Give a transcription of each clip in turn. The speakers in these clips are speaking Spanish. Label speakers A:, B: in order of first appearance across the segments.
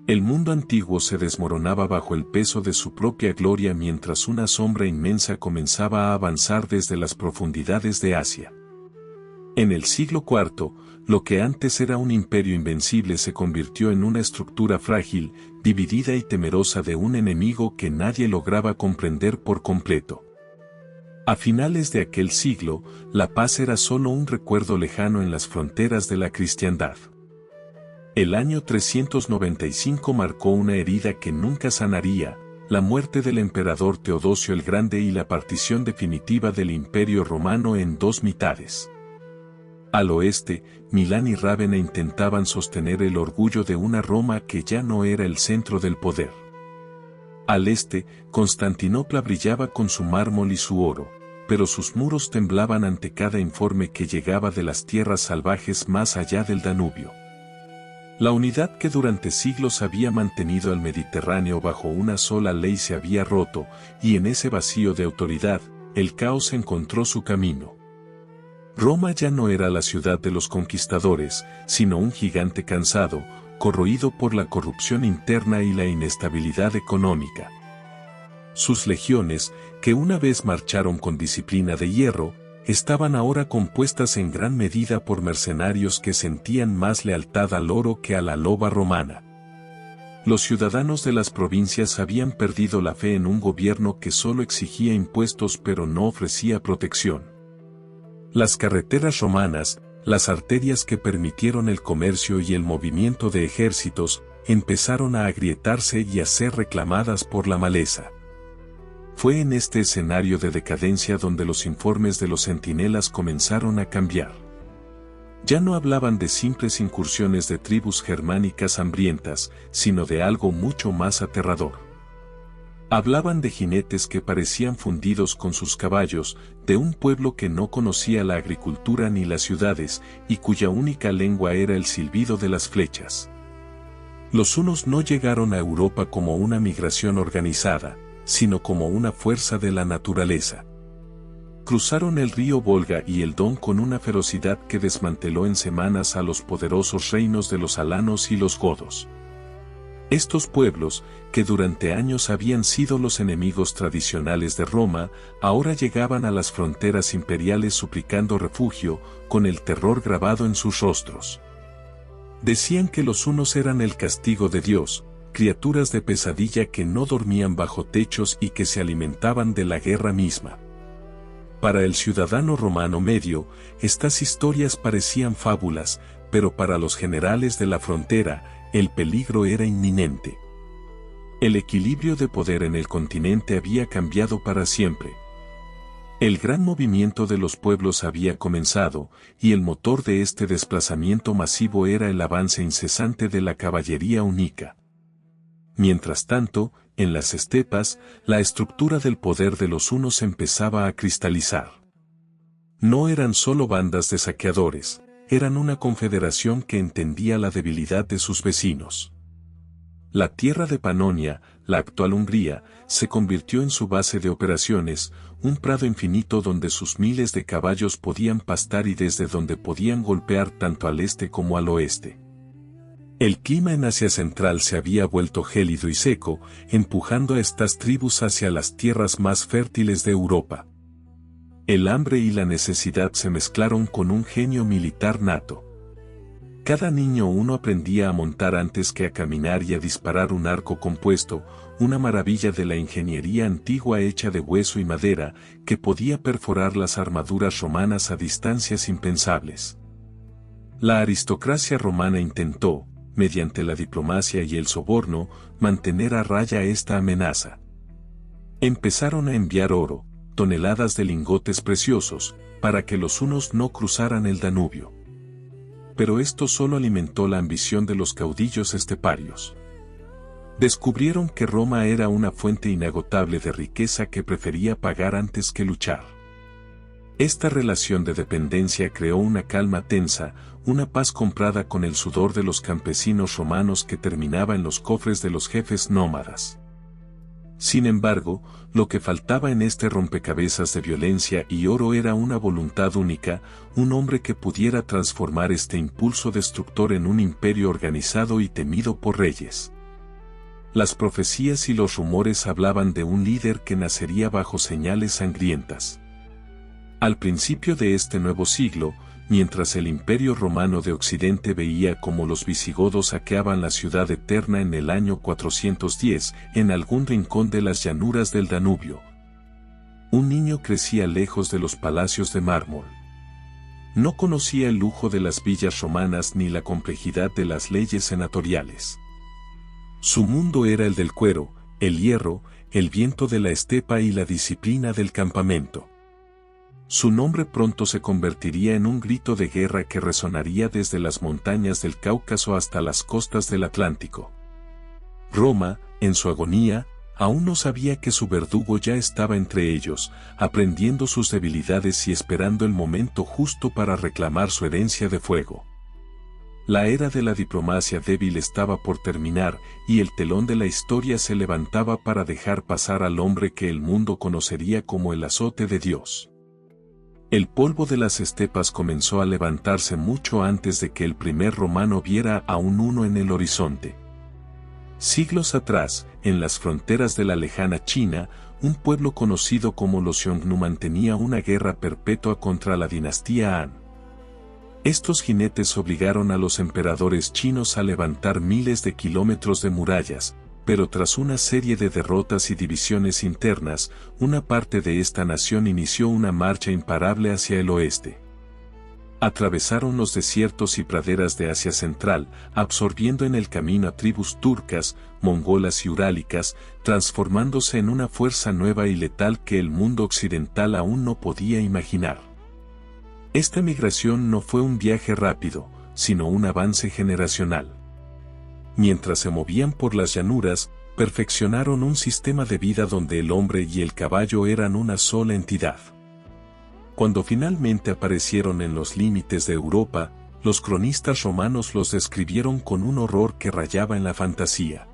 A: El mundo antiguo se desmoronaba bajo el peso de su propia gloria mientras una sombra inmensa comenzaba a avanzar desde las profundidades de Asia. En el siglo IV, lo que antes era un imperio invencible se convirtió en una estructura frágil, dividida y temerosa de un enemigo que nadie lograba comprender por completo. A finales de aquel siglo, la paz era solo un recuerdo lejano en las fronteras de la cristiandad. El año 395 marcó una herida que nunca sanaría, la muerte del emperador Teodosio el Grande y la partición definitiva del Imperio Romano en dos mitades. Al oeste, Milán y Rávena intentaban sostener el orgullo de una Roma que ya no era el centro del poder. Al este, Constantinopla brillaba con su mármol y su oro, pero sus muros temblaban ante cada informe que llegaba de las tierras salvajes más allá del Danubio. La unidad que durante siglos había mantenido al Mediterráneo bajo una sola ley se había roto, y en ese vacío de autoridad, el caos encontró su camino. Roma ya no era la ciudad de los conquistadores, sino un gigante cansado, corroído por la corrupción interna y la inestabilidad económica. Sus legiones, que una vez marcharon con disciplina de hierro, estaban ahora compuestas en gran medida por mercenarios que sentían más lealtad al oro que a la loba romana. Los ciudadanos de las provincias habían perdido la fe en un gobierno que solo exigía impuestos pero no ofrecía protección. Las carreteras romanas, las arterias que permitieron el comercio y el movimiento de ejércitos, empezaron a agrietarse y a ser reclamadas por la maleza. Fue en este escenario de decadencia donde los informes de los centinelas comenzaron a cambiar. Ya no hablaban de simples incursiones de tribus germánicas hambrientas, sino de algo mucho más aterrador. Hablaban de jinetes que parecían fundidos con sus caballos, de un pueblo que no conocía la agricultura ni las ciudades, y cuya única lengua era el silbido de las flechas. Los hunos no llegaron a Europa como una migración organizada, sino como una fuerza de la naturaleza. Cruzaron el río Volga y el Don con una ferocidad que desmanteló en semanas a los poderosos reinos de los alanos y los godos. Estos pueblos, que durante años habían sido los enemigos tradicionales de Roma, ahora llegaban a las fronteras imperiales suplicando refugio, con el terror grabado en sus rostros. Decían que los hunos eran el castigo de Dios, criaturas de pesadilla que no dormían bajo techos y que se alimentaban de la guerra misma. Para el ciudadano romano medio, estas historias parecían fábulas, pero para los generales de la frontera, el peligro era inminente. El equilibrio de poder en el continente había cambiado para siempre. El gran movimiento de los pueblos había comenzado, y el motor de este desplazamiento masivo era el avance incesante de la caballería única. Mientras tanto, en las estepas, la estructura del poder de los hunos empezaba a cristalizar. No eran solo bandas de saqueadores, eran una confederación que entendía la debilidad de sus vecinos. La tierra de Panonia, la actual Hungría, se convirtió en su base de operaciones, un prado infinito donde sus miles de caballos podían pastar y desde donde podían golpear tanto al este como al oeste. El clima en Asia Central se había vuelto gélido y seco, empujando a estas tribus hacia las tierras más fértiles de Europa. El hambre y la necesidad se mezclaron con un genio militar nato. Cada niño uno aprendía a montar antes que a caminar y a disparar un arco compuesto, una maravilla de la ingeniería antigua hecha de hueso y madera, que podía perforar las armaduras romanas a distancias impensables. La aristocracia romana intentó, mediante la diplomacia y el soborno, mantener a raya esta amenaza. Empezaron a enviar oro, toneladas de lingotes preciosos, para que los hunos no cruzaran el Danubio. Pero esto solo alimentó la ambición de los caudillos esteparios. Descubrieron que Roma era una fuente inagotable de riqueza que prefería pagar antes que luchar. Esta relación de dependencia creó una calma tensa, una paz comprada con el sudor de los campesinos romanos que terminaba en los cofres de los jefes nómadas. Sin embargo, lo que faltaba en este rompecabezas de violencia y oro era una voluntad única, un hombre que pudiera transformar este impulso destructor en un imperio organizado y temido por reyes. Las profecías y los rumores hablaban de un líder que nacería bajo señales sangrientas. Al principio de este nuevo siglo, mientras el Imperio Romano de Occidente veía cómo los visigodos saqueaban la ciudad eterna en el año 410, en algún rincón de las llanuras del Danubio, un niño crecía lejos de los palacios de mármol. No conocía el lujo de las villas romanas ni la complejidad de las leyes senatoriales. Su mundo era el del cuero, el hierro, el viento de la estepa y la disciplina del campamento. Su nombre pronto se convertiría en un grito de guerra que resonaría desde las montañas del Cáucaso hasta las costas del Atlántico. Roma, en su agonía, aún no sabía que su verdugo ya estaba entre ellos, aprendiendo sus debilidades y esperando el momento justo para reclamar su herencia de fuego. La era de la diplomacia débil estaba por terminar, y el telón de la historia se levantaba para dejar pasar al hombre que el mundo conocería como el azote de Dios. El polvo de las estepas comenzó a levantarse mucho antes de que el primer romano viera a un uno en el horizonte. Siglos atrás, en las fronteras de la lejana China, un pueblo conocido como los Xiongnu mantenía una guerra perpetua contra la dinastía Han. Estos jinetes obligaron a los emperadores chinos a levantar miles de kilómetros de murallas, pero tras una serie de derrotas y divisiones internas, una parte de esta nación inició una marcha imparable hacia el oeste. Atravesaron los desiertos y praderas de Asia Central, absorbiendo en el camino a tribus turcas, mongolas y urálicas, transformándose en una fuerza nueva y letal que el mundo occidental aún no podía imaginar. Esta migración no fue un viaje rápido, sino un avance generacional. Mientras se movían por las llanuras, perfeccionaron un sistema de vida donde el hombre y el caballo eran una sola entidad. Cuando finalmente aparecieron en los límites de Europa, los cronistas romanos los describieron con un horror que rayaba en la fantasía.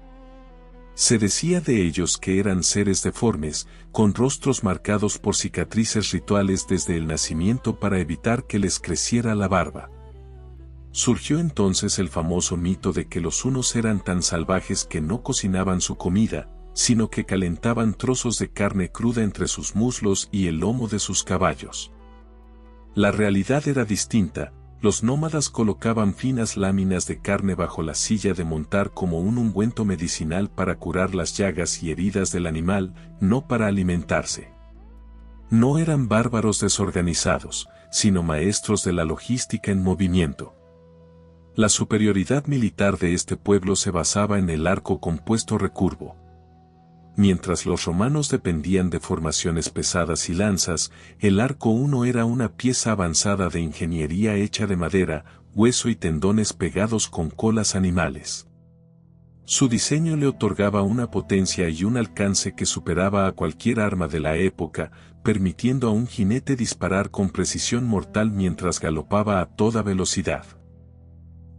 A: Se decía de ellos que eran seres deformes, con rostros marcados por cicatrices rituales desde el nacimiento para evitar que les creciera la barba. Surgió entonces el famoso mito de que los hunos eran tan salvajes que no cocinaban su comida, sino que calentaban trozos de carne cruda entre sus muslos y el lomo de sus caballos. La realidad era distinta. Los nómadas colocaban finas láminas de carne bajo la silla de montar como un ungüento medicinal para curar las llagas y heridas del animal, no para alimentarse. No eran bárbaros desorganizados, sino maestros de la logística en movimiento. La superioridad militar de este pueblo se basaba en el arco compuesto recurvo. Mientras los romanos dependían de formaciones pesadas y lanzas, el arco uno era una pieza avanzada de ingeniería hecha de madera, hueso y tendones pegados con colas animales. Su diseño le otorgaba una potencia y un alcance que superaba a cualquier arma de la época, permitiendo a un jinete disparar con precisión mortal mientras galopaba a toda velocidad.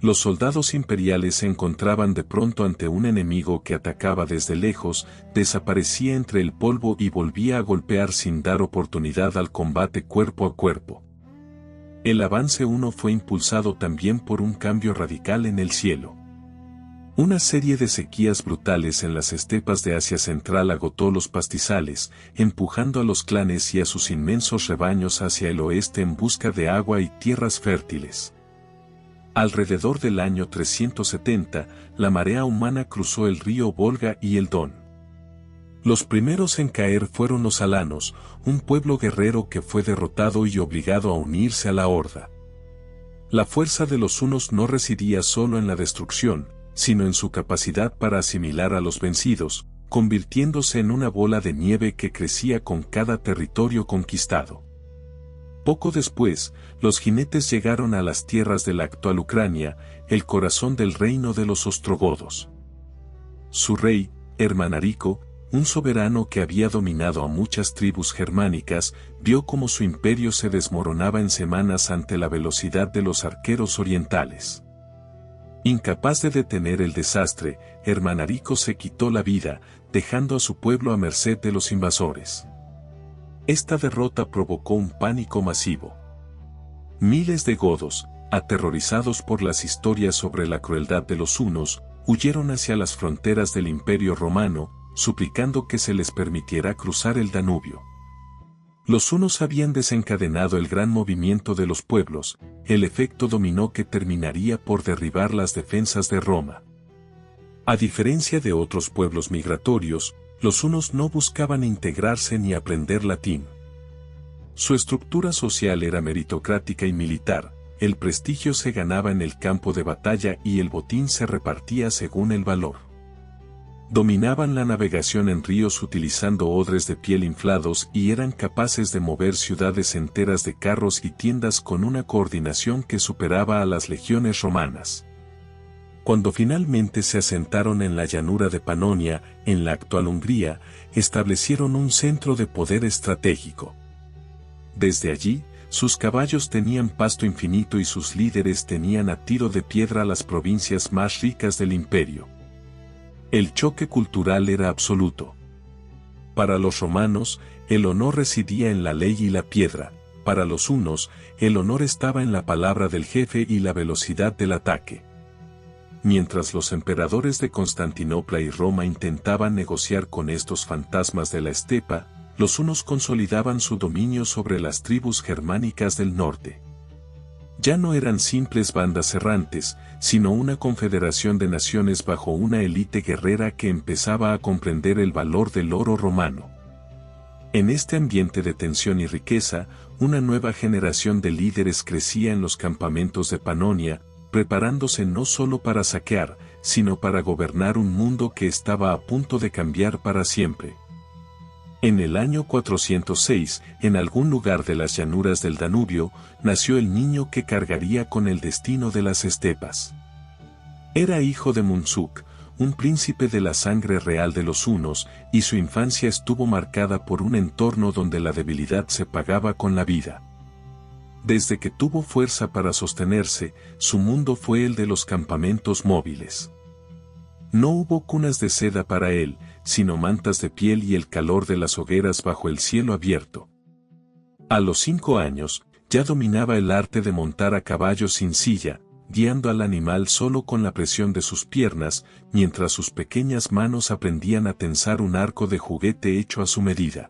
A: Los soldados imperiales se encontraban de pronto ante un enemigo que atacaba desde lejos, desaparecía entre el polvo y volvía a golpear sin dar oportunidad al combate cuerpo a cuerpo. El avance uno fue impulsado también por un cambio radical en el cielo. Una serie de sequías brutales en las estepas de Asia Central agotó los pastizales, empujando a los clanes y a sus inmensos rebaños hacia el oeste en busca de agua y tierras fértiles. Alrededor del año 370, la marea humana cruzó el río Volga y el Don. Los primeros en caer fueron los alanos, un pueblo guerrero que fue derrotado y obligado a unirse a la horda. La fuerza de los hunos no residía solo en la destrucción, sino en su capacidad para asimilar a los vencidos, convirtiéndose en una bola de nieve que crecía con cada territorio conquistado. Poco después, los jinetes llegaron a las tierras de la actual Ucrania, el corazón del reino de los ostrogodos. Su rey, Ermanarico, un soberano que había dominado a muchas tribus germánicas, vio cómo su imperio se desmoronaba en semanas ante la velocidad de los arqueros orientales. Incapaz de detener el desastre, Ermanarico se quitó la vida, dejando a su pueblo a merced de los invasores. Esta derrota provocó un pánico masivo. Miles de godos, aterrorizados por las historias sobre la crueldad de los hunos, huyeron hacia las fronteras del Imperio Romano, suplicando que se les permitiera cruzar el Danubio. Los hunos habían desencadenado el gran movimiento de los pueblos, el efecto dominó que terminaría por derribar las defensas de Roma. A diferencia de otros pueblos migratorios, los hunos no buscaban integrarse ni aprender latín. Su estructura social era meritocrática y militar, el prestigio se ganaba en el campo de batalla y el botín se repartía según el valor. Dominaban la navegación en ríos utilizando odres de piel inflados y eran capaces de mover ciudades enteras de carros y tiendas con una coordinación que superaba a las legiones romanas. Cuando finalmente se asentaron en la llanura de Panonia, en la actual Hungría, establecieron un centro de poder estratégico. Desde allí, sus caballos tenían pasto infinito y sus líderes tenían a tiro de piedra las provincias más ricas del imperio. El choque cultural era absoluto. Para los romanos, el honor residía en la ley y la piedra; para los hunos, el honor estaba en la palabra del jefe y la velocidad del ataque. Mientras los emperadores de Constantinopla y Roma intentaban negociar con estos fantasmas de la estepa, los hunos consolidaban su dominio sobre las tribus germánicas del norte. Ya no eran simples bandas errantes, sino una confederación de naciones bajo una élite guerrera que empezaba a comprender el valor del oro romano. En este ambiente de tensión y riqueza, una nueva generación de líderes crecía en los campamentos de Panonia, preparándose no solo para saquear, sino para gobernar un mundo que estaba a punto de cambiar para siempre. En el año 406, en algún lugar de las llanuras del Danubio, nació el niño que cargaría con el destino de las estepas. Era hijo de Munsuk, un príncipe de la sangre real de los hunos, y su infancia estuvo marcada por un entorno donde la debilidad se pagaba con la vida. Desde que tuvo fuerza para sostenerse, su mundo fue el de los campamentos móviles. No hubo cunas de seda para él, sino mantas de piel y el calor de las hogueras bajo el cielo abierto. A los 5 años, ya dominaba el arte de montar a caballo sin silla, guiando al animal solo con la presión de sus piernas, mientras sus pequeñas manos aprendían a tensar un arco de juguete hecho a su medida.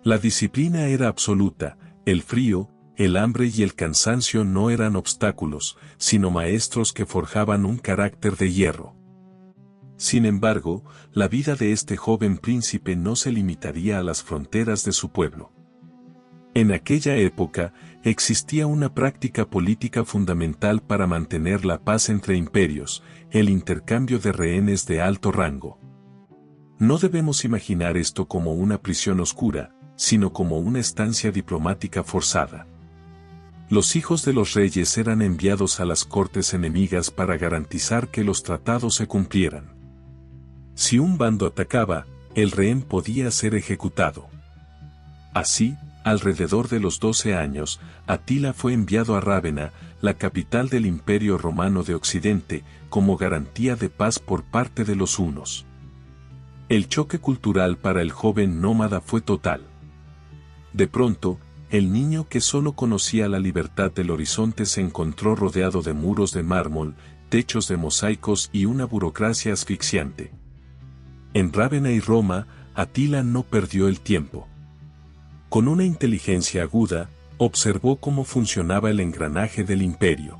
A: La disciplina era absoluta, el frío, el hambre y el cansancio no eran obstáculos, sino maestros que forjaban un carácter de hierro. Sin embargo, la vida de este joven príncipe no se limitaría a las fronteras de su pueblo. En aquella época, existía una práctica política fundamental para mantener la paz entre imperios, el intercambio de rehenes de alto rango. No debemos imaginar esto como una prisión oscura, sino como una estancia diplomática forzada. Los hijos de los reyes eran enviados a las cortes enemigas para garantizar que los tratados se cumplieran. Si un bando atacaba, el rehén podía ser ejecutado. Así, alrededor de los 12 años, Atila fue enviado a Rávena, la capital del Imperio Romano de Occidente, como garantía de paz por parte de los hunos. El choque cultural para el joven nómada fue total. De pronto, el niño que solo conocía la libertad del horizonte se encontró rodeado de muros de mármol, techos de mosaicos y una burocracia asfixiante. En Rávena y Roma, Atila no perdió el tiempo. Con una inteligencia aguda, observó cómo funcionaba el engranaje del imperio.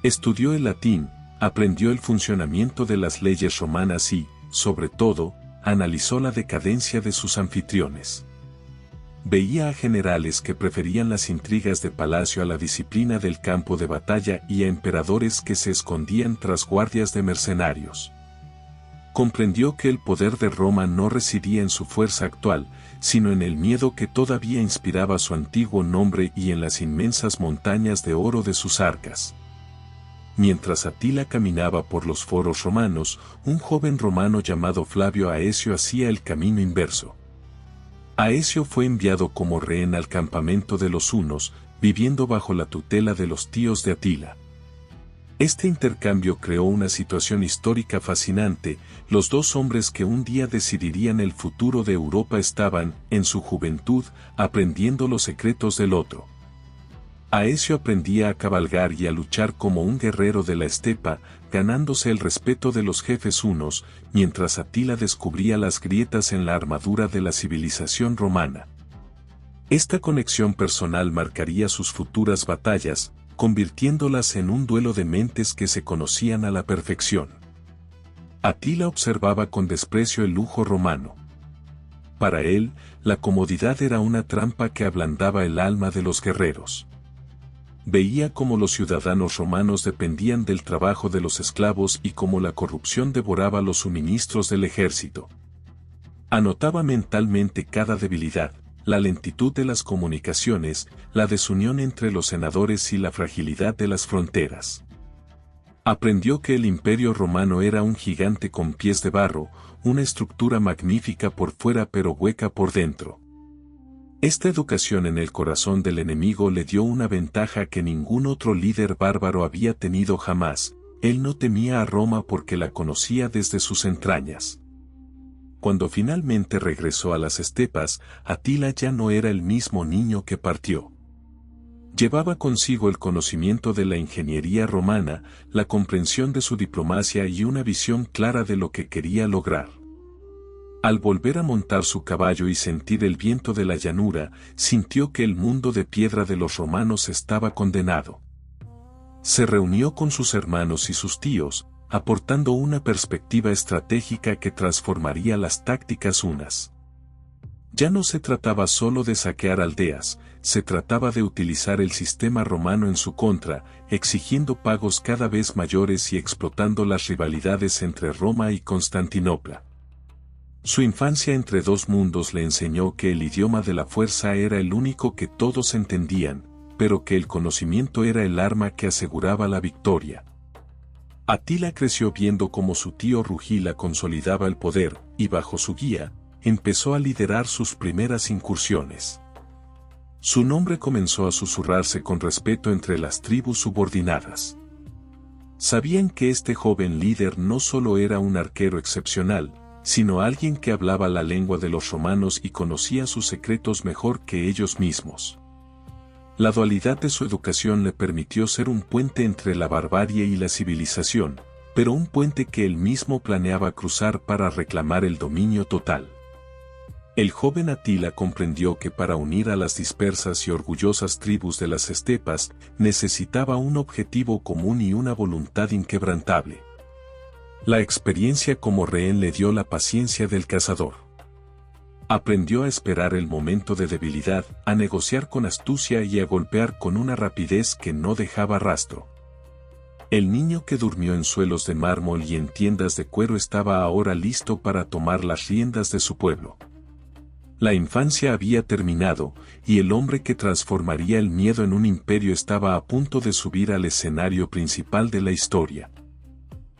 A: Estudió el latín, aprendió el funcionamiento de las leyes romanas y, sobre todo, analizó la decadencia de sus anfitriones. Veía a generales que preferían las intrigas de palacio a la disciplina del campo de batalla y a emperadores que se escondían tras guardias de mercenarios. Comprendió que el poder de Roma no residía en su fuerza actual, sino en el miedo que todavía inspiraba su antiguo nombre y en las inmensas montañas de oro de sus arcas. Mientras Atila caminaba por los foros romanos, un joven romano llamado Flavio Aecio hacía el camino inverso. Aecio fue enviado como rehén al campamento de los hunos, viviendo bajo la tutela de los tíos de Atila. Este intercambio creó una situación histórica fascinante. Los dos hombres que un día decidirían el futuro de Europa estaban, en su juventud, aprendiendo los secretos del otro. Aecio aprendía a cabalgar y a luchar como un guerrero de la estepa, ganándose el respeto de los jefes hunos, mientras Atila descubría las grietas en la armadura de la civilización romana. Esta conexión personal marcaría sus futuras batallas, convirtiéndolas en un duelo de mentes que se conocían a la perfección. Atila observaba con desprecio el lujo romano. Para él, la comodidad era una trampa que ablandaba el alma de los guerreros. Veía cómo los ciudadanos romanos dependían del trabajo de los esclavos y cómo la corrupción devoraba los suministros del ejército. Anotaba mentalmente cada debilidad, la lentitud de las comunicaciones, la desunión entre los senadores y la fragilidad de las fronteras. Aprendió que el imperio romano era un gigante con pies de barro, una estructura magnífica por fuera pero hueca por dentro. Esta educación en el corazón del enemigo le dio una ventaja que ningún otro líder bárbaro había tenido jamás. Él no temía a Roma porque la conocía desde sus entrañas. Cuando finalmente regresó a las estepas, Atila ya no era el mismo niño que partió. Llevaba consigo el conocimiento de la ingeniería romana, la comprensión de su diplomacia y una visión clara de lo que quería lograr. Al volver a montar su caballo y sentir el viento de la llanura, sintió que el mundo de piedra de los romanos estaba condenado. Se reunió con sus hermanos y sus tíos, aportando una perspectiva estratégica que transformaría las tácticas hunas. Ya no se trataba solo de saquear aldeas, se trataba de utilizar el sistema romano en su contra, exigiendo pagos cada vez mayores y explotando las rivalidades entre Roma y Constantinopla. Su infancia entre dos mundos le enseñó que el idioma de la fuerza era el único que todos entendían, pero que el conocimiento era el arma que aseguraba la victoria. Atila creció viendo cómo su tío Rugila consolidaba el poder, y bajo su guía, empezó a liderar sus primeras incursiones. Su nombre comenzó a susurrarse con respeto entre las tribus subordinadas. Sabían que este joven líder no solo era un arquero excepcional, sino alguien que hablaba la lengua de los romanos y conocía sus secretos mejor que ellos mismos. La dualidad de su educación le permitió ser un puente entre la barbarie y la civilización, pero un puente que él mismo planeaba cruzar para reclamar el dominio total. El joven Atila comprendió que para unir a las dispersas y orgullosas tribus de las estepas, necesitaba un objetivo común y una voluntad inquebrantable. La experiencia como rehén le dio la paciencia del cazador. Aprendió a esperar el momento de debilidad, a negociar con astucia y a golpear con una rapidez que no dejaba rastro. El niño que durmió en suelos de mármol y en tiendas de cuero estaba ahora listo para tomar las riendas de su pueblo. La infancia había terminado, y el hombre que transformaría el miedo en un imperio estaba a punto de subir al escenario principal de la historia.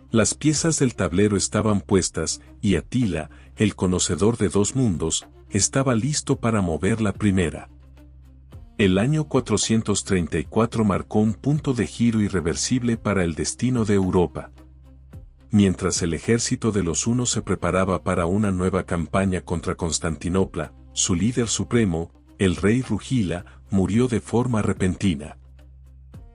A: Las piezas del tablero estaban puestas, y Atila, el conocedor de dos mundos, estaba listo para mover la primera. El año 434 marcó un punto de giro irreversible para el destino de Europa. Mientras el ejército de los hunos se preparaba para una nueva campaña contra Constantinopla, su líder supremo, el rey Rugila, murió de forma repentina.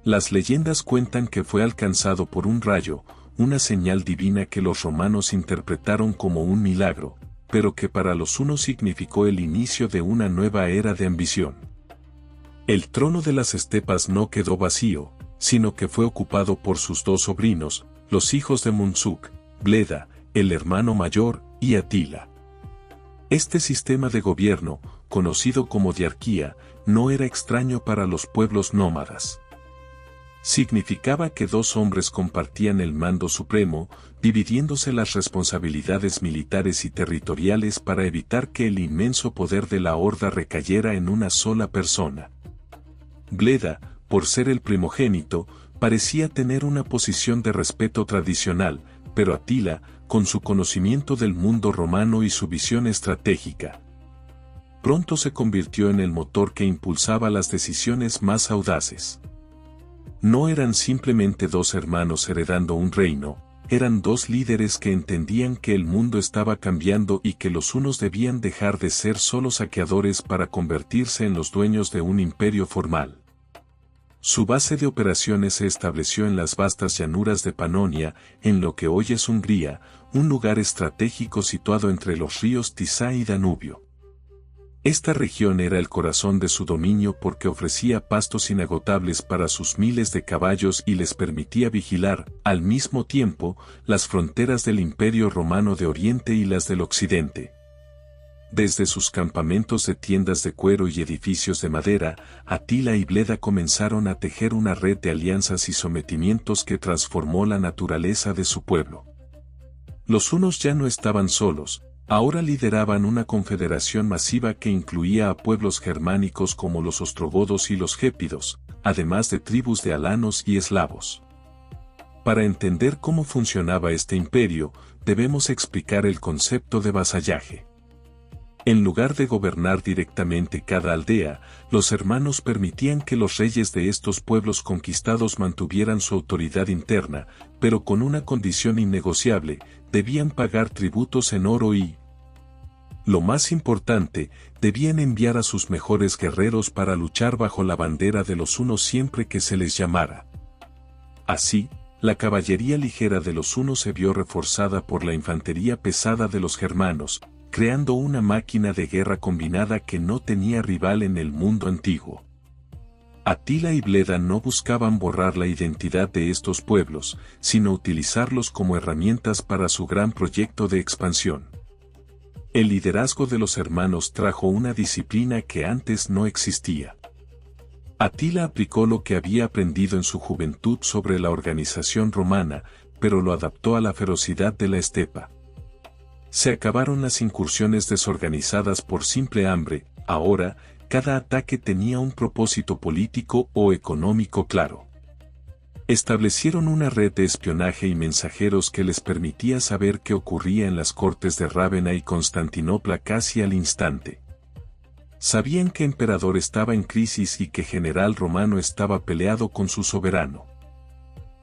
A: Las leyendas cuentan que fue alcanzado por un rayo, una señal divina que los romanos interpretaron como un milagro, pero que para los hunos significó el inicio de una nueva era de ambición. El trono de las estepas no quedó vacío, sino que fue ocupado por sus dos sobrinos, los hijos de Munsuk, Bleda, el hermano mayor, y Atila. Este sistema de gobierno, conocido como diarquía, no era extraño para los pueblos nómadas. Significaba que dos hombres compartían el mando supremo, dividiéndose las responsabilidades militares y territoriales para evitar que el inmenso poder de la horda recayera en una sola persona. Bleda, por ser el primogénito, parecía tener una posición de respeto tradicional, pero Atila, con su conocimiento del mundo romano y su visión estratégica, pronto se convirtió en el motor que impulsaba las decisiones más audaces. No eran simplemente dos hermanos heredando un reino, eran dos líderes que entendían que el mundo estaba cambiando y que los unos debían dejar de ser solo saqueadores para convertirse en los dueños de un imperio formal. Su base de operaciones se estableció en las vastas llanuras de Panonia, en lo que hoy es Hungría, un lugar estratégico situado entre los ríos Tisza y Danubio. Esta región era el corazón de su dominio porque ofrecía pastos inagotables para sus miles de caballos y les permitía vigilar, al mismo tiempo, las fronteras del Imperio Romano de Oriente y las del Occidente. Desde sus campamentos de tiendas de cuero y edificios de madera, Atila y Bleda comenzaron a tejer una red de alianzas y sometimientos que transformó la naturaleza de su pueblo. Los hunos ya no estaban solos, ahora lideraban una confederación masiva que incluía a pueblos germánicos como los ostrogodos y los gépidos, además de tribus de alanos y eslavos. Para entender cómo funcionaba este imperio, debemos explicar el concepto de vasallaje. En lugar de gobernar directamente cada aldea, los hermanos permitían que los reyes de estos pueblos conquistados mantuvieran su autoridad interna, pero con una condición innegociable: debían pagar tributos en oro y, lo más importante, debían enviar a sus mejores guerreros para luchar bajo la bandera de los hunos siempre que se les llamara. Así, la caballería ligera de los hunos se vio reforzada por la infantería pesada de los germanos, creando una máquina de guerra combinada que no tenía rival en el mundo antiguo. Atila y Bleda no buscaban borrar la identidad de estos pueblos, sino utilizarlos como herramientas para su gran proyecto de expansión. El liderazgo de los hermanos trajo una disciplina que antes no existía. Atila aplicó lo que había aprendido en su juventud sobre la organización romana, pero lo adaptó a la ferocidad de la estepa. Se acabaron las incursiones desorganizadas por simple hambre. Ahora, cada ataque tenía un propósito político o económico claro. Establecieron una red de espionaje y mensajeros que les permitía saber qué ocurría en las cortes de Rávena y Constantinopla casi al instante. Sabían que emperador estaba en crisis y que general romano estaba peleado con su soberano.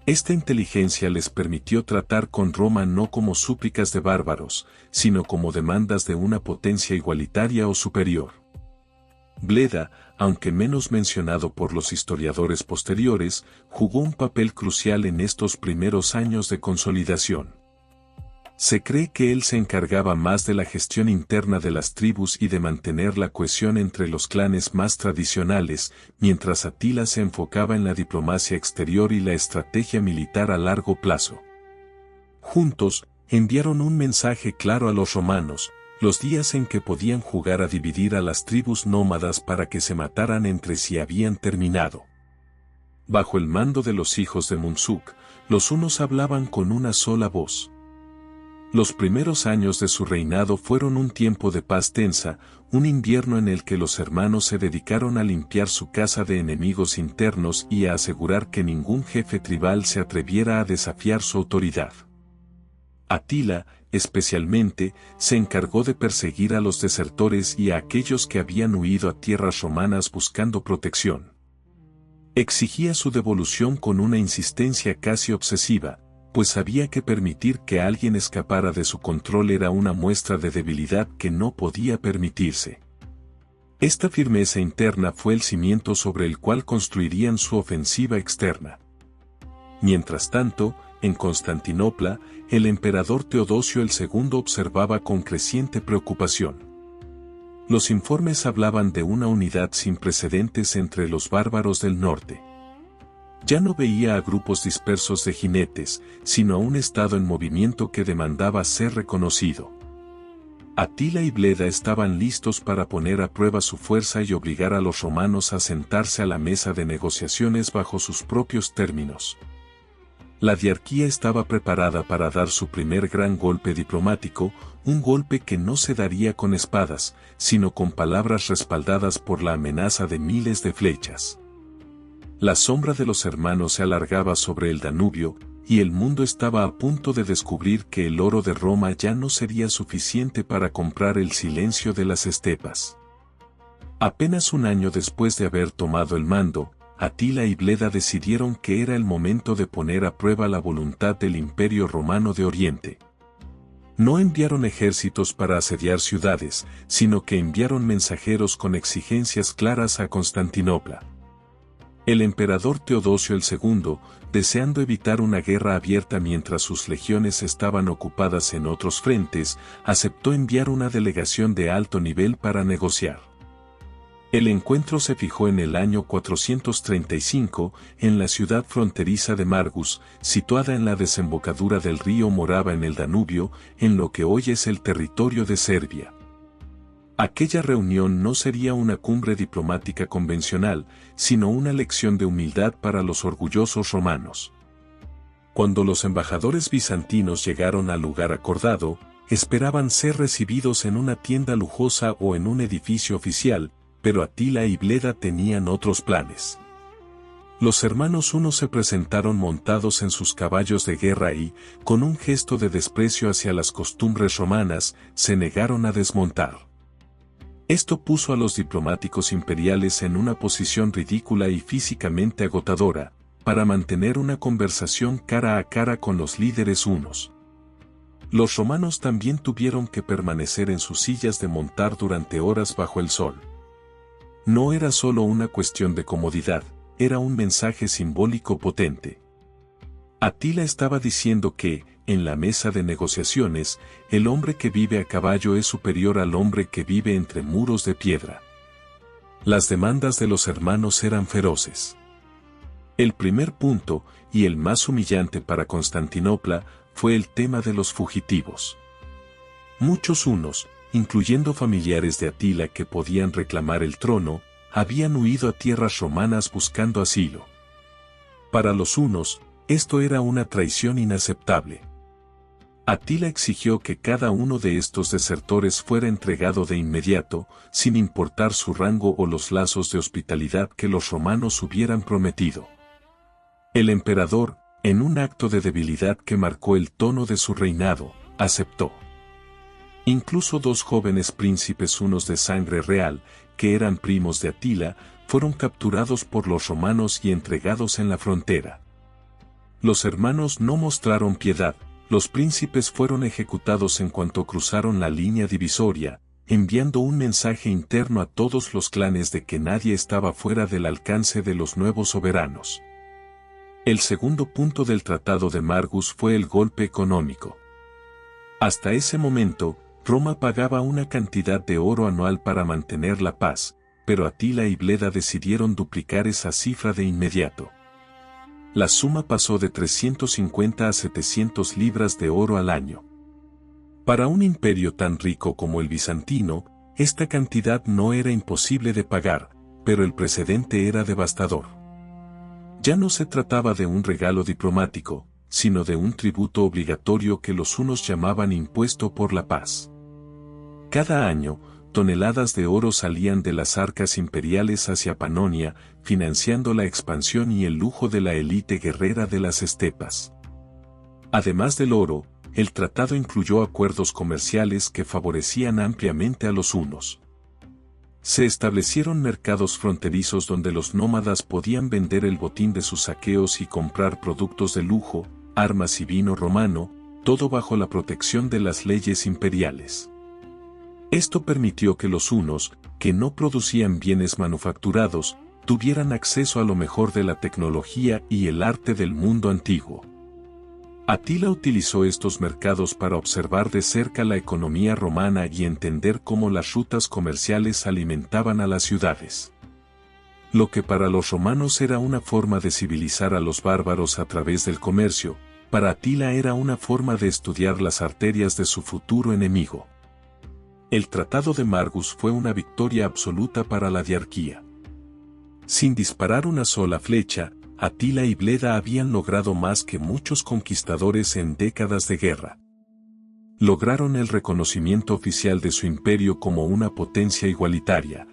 A: Esta inteligencia les permitió tratar con Roma no como súplicas de bárbaros, sino como demandas de una potencia igualitaria o superior. Bleda, aunque menos mencionado por los historiadores posteriores, jugó un papel crucial en estos primeros años de consolidación. Se cree que él se encargaba más de la gestión interna de las tribus y de mantener la cohesión entre los clanes más tradicionales, mientras Atila se enfocaba en la diplomacia exterior y la estrategia militar a largo plazo. Juntos, enviaron un mensaje claro a los romanos: los días en que podían jugar a dividir a las tribus nómadas para que se mataran entre sí habían terminado. Bajo el mando de los hijos de Munsuk, los hunos hablaban con una sola voz. Los primeros años de su reinado fueron un tiempo de paz tensa, un invierno en el que los hermanos se dedicaron a limpiar su casa de enemigos internos y a asegurar que ningún jefe tribal se atreviera a desafiar su autoridad. Atila, especialmente, se encargó de perseguir a los desertores y a aquellos que habían huido a tierras romanas buscando protección. Exigía su devolución con una insistencia casi obsesiva, pues sabía que permitir que alguien escapara de su control era una muestra de debilidad que no podía permitirse. Esta firmeza interna fue el cimiento sobre el cual construirían su ofensiva externa. Mientras tanto, en Constantinopla, el emperador Teodosio II observaba con creciente preocupación. Los informes hablaban de una unidad sin precedentes entre los bárbaros del norte. Ya no veía a grupos dispersos de jinetes, sino a un estado en movimiento que demandaba ser reconocido. Atila y Bleda estaban listos para poner a prueba su fuerza y obligar a los romanos a sentarse a la mesa de negociaciones bajo sus propios términos. La diarquía estaba preparada para dar su primer gran golpe diplomático, un golpe que no se daría con espadas, sino con palabras respaldadas por la amenaza de miles de flechas. La sombra de los hermanos se alargaba sobre el Danubio, y el mundo estaba a punto de descubrir que el oro de Roma ya no sería suficiente para comprar el silencio de las estepas. Apenas un año después de haber tomado el mando, Atila y Bleda decidieron que era el momento de poner a prueba la voluntad del Imperio Romano de Oriente. No enviaron ejércitos para asediar ciudades, sino que enviaron mensajeros con exigencias claras a Constantinopla. El emperador Teodosio II, deseando evitar una guerra abierta mientras sus legiones estaban ocupadas en otros frentes, aceptó enviar una delegación de alto nivel para negociar. El encuentro se fijó en el año 435, en la ciudad fronteriza de Margus, situada en la desembocadura del río Morava en el Danubio, en lo que hoy es el territorio de Serbia. Aquella reunión no sería una cumbre diplomática convencional, sino una lección de humildad para los orgullosos romanos. Cuando los embajadores bizantinos llegaron al lugar acordado, esperaban ser recibidos en una tienda lujosa o en un edificio oficial, pero Atila y Bleda tenían otros planes. Los hermanos hunos se presentaron montados en sus caballos de guerra y, con un gesto de desprecio hacia las costumbres romanas, se negaron a desmontar. Esto puso a los diplomáticos imperiales en una posición ridícula y físicamente agotadora, para mantener una conversación cara a cara con los líderes hunos. Los romanos también tuvieron que permanecer en sus sillas de montar durante horas bajo el sol. No era solo una cuestión de comodidad, era un mensaje simbólico potente. Atila estaba diciendo que, en la mesa de negociaciones, el hombre que vive a caballo es superior al hombre que vive entre muros de piedra. Las demandas de los hermanos eran feroces. El primer punto, y el más humillante para Constantinopla, fue el tema de los fugitivos. Muchos hunos, incluyendo familiares de Atila que podían reclamar el trono, habían huido a tierras romanas buscando asilo. Para los hunos, esto era una traición inaceptable. Atila exigió que cada uno de estos desertores fuera entregado de inmediato, sin importar su rango o los lazos de hospitalidad que los romanos hubieran prometido. El emperador, en un acto de debilidad que marcó el tono de su reinado, aceptó. Incluso dos jóvenes príncipes hunos de sangre real, que eran primos de Atila, fueron capturados por los romanos y entregados en la frontera. Los hermanos no mostraron piedad. Los príncipes fueron ejecutados en cuanto cruzaron la línea divisoria, enviando un mensaje interno a todos los clanes de que nadie estaba fuera del alcance de los nuevos soberanos. El segundo punto del Tratado de Margus fue el golpe económico. Hasta ese momento, Roma pagaba una cantidad de oro anual para mantener la paz, pero Atila y Bleda decidieron duplicar esa cifra de inmediato. La suma pasó de 350 a 700 libras de oro al año. Para un imperio tan rico como el bizantino, esta cantidad no era imposible de pagar, pero el precedente era devastador. Ya no se trataba de un regalo diplomático, sino de un tributo obligatorio que los hunos llamaban impuesto por la paz. Cada año, toneladas de oro salían de las arcas imperiales hacia Panonia, financiando la expansión y el lujo de la élite guerrera de las estepas. Además del oro, el tratado incluyó acuerdos comerciales que favorecían ampliamente a los hunos. Se establecieron mercados fronterizos donde los nómadas podían vender el botín de sus saqueos y comprar productos de lujo, armas y vino romano, todo bajo la protección de las leyes imperiales. Esto permitió que los hunos, que no producían bienes manufacturados, tuvieran acceso a lo mejor de la tecnología y el arte del mundo antiguo. Atila utilizó estos mercados para observar de cerca la economía romana y entender cómo las rutas comerciales alimentaban a las ciudades. Lo que para los romanos era una forma de civilizar a los bárbaros a través del comercio, para Atila era una forma de estudiar las arterias de su futuro enemigo. El Tratado de Margus fue una victoria absoluta para la diarquía. Sin disparar una sola flecha, Atila y Bleda habían logrado más que muchos conquistadores en décadas de guerra. Lograron el reconocimiento oficial de su imperio como una potencia igualitaria.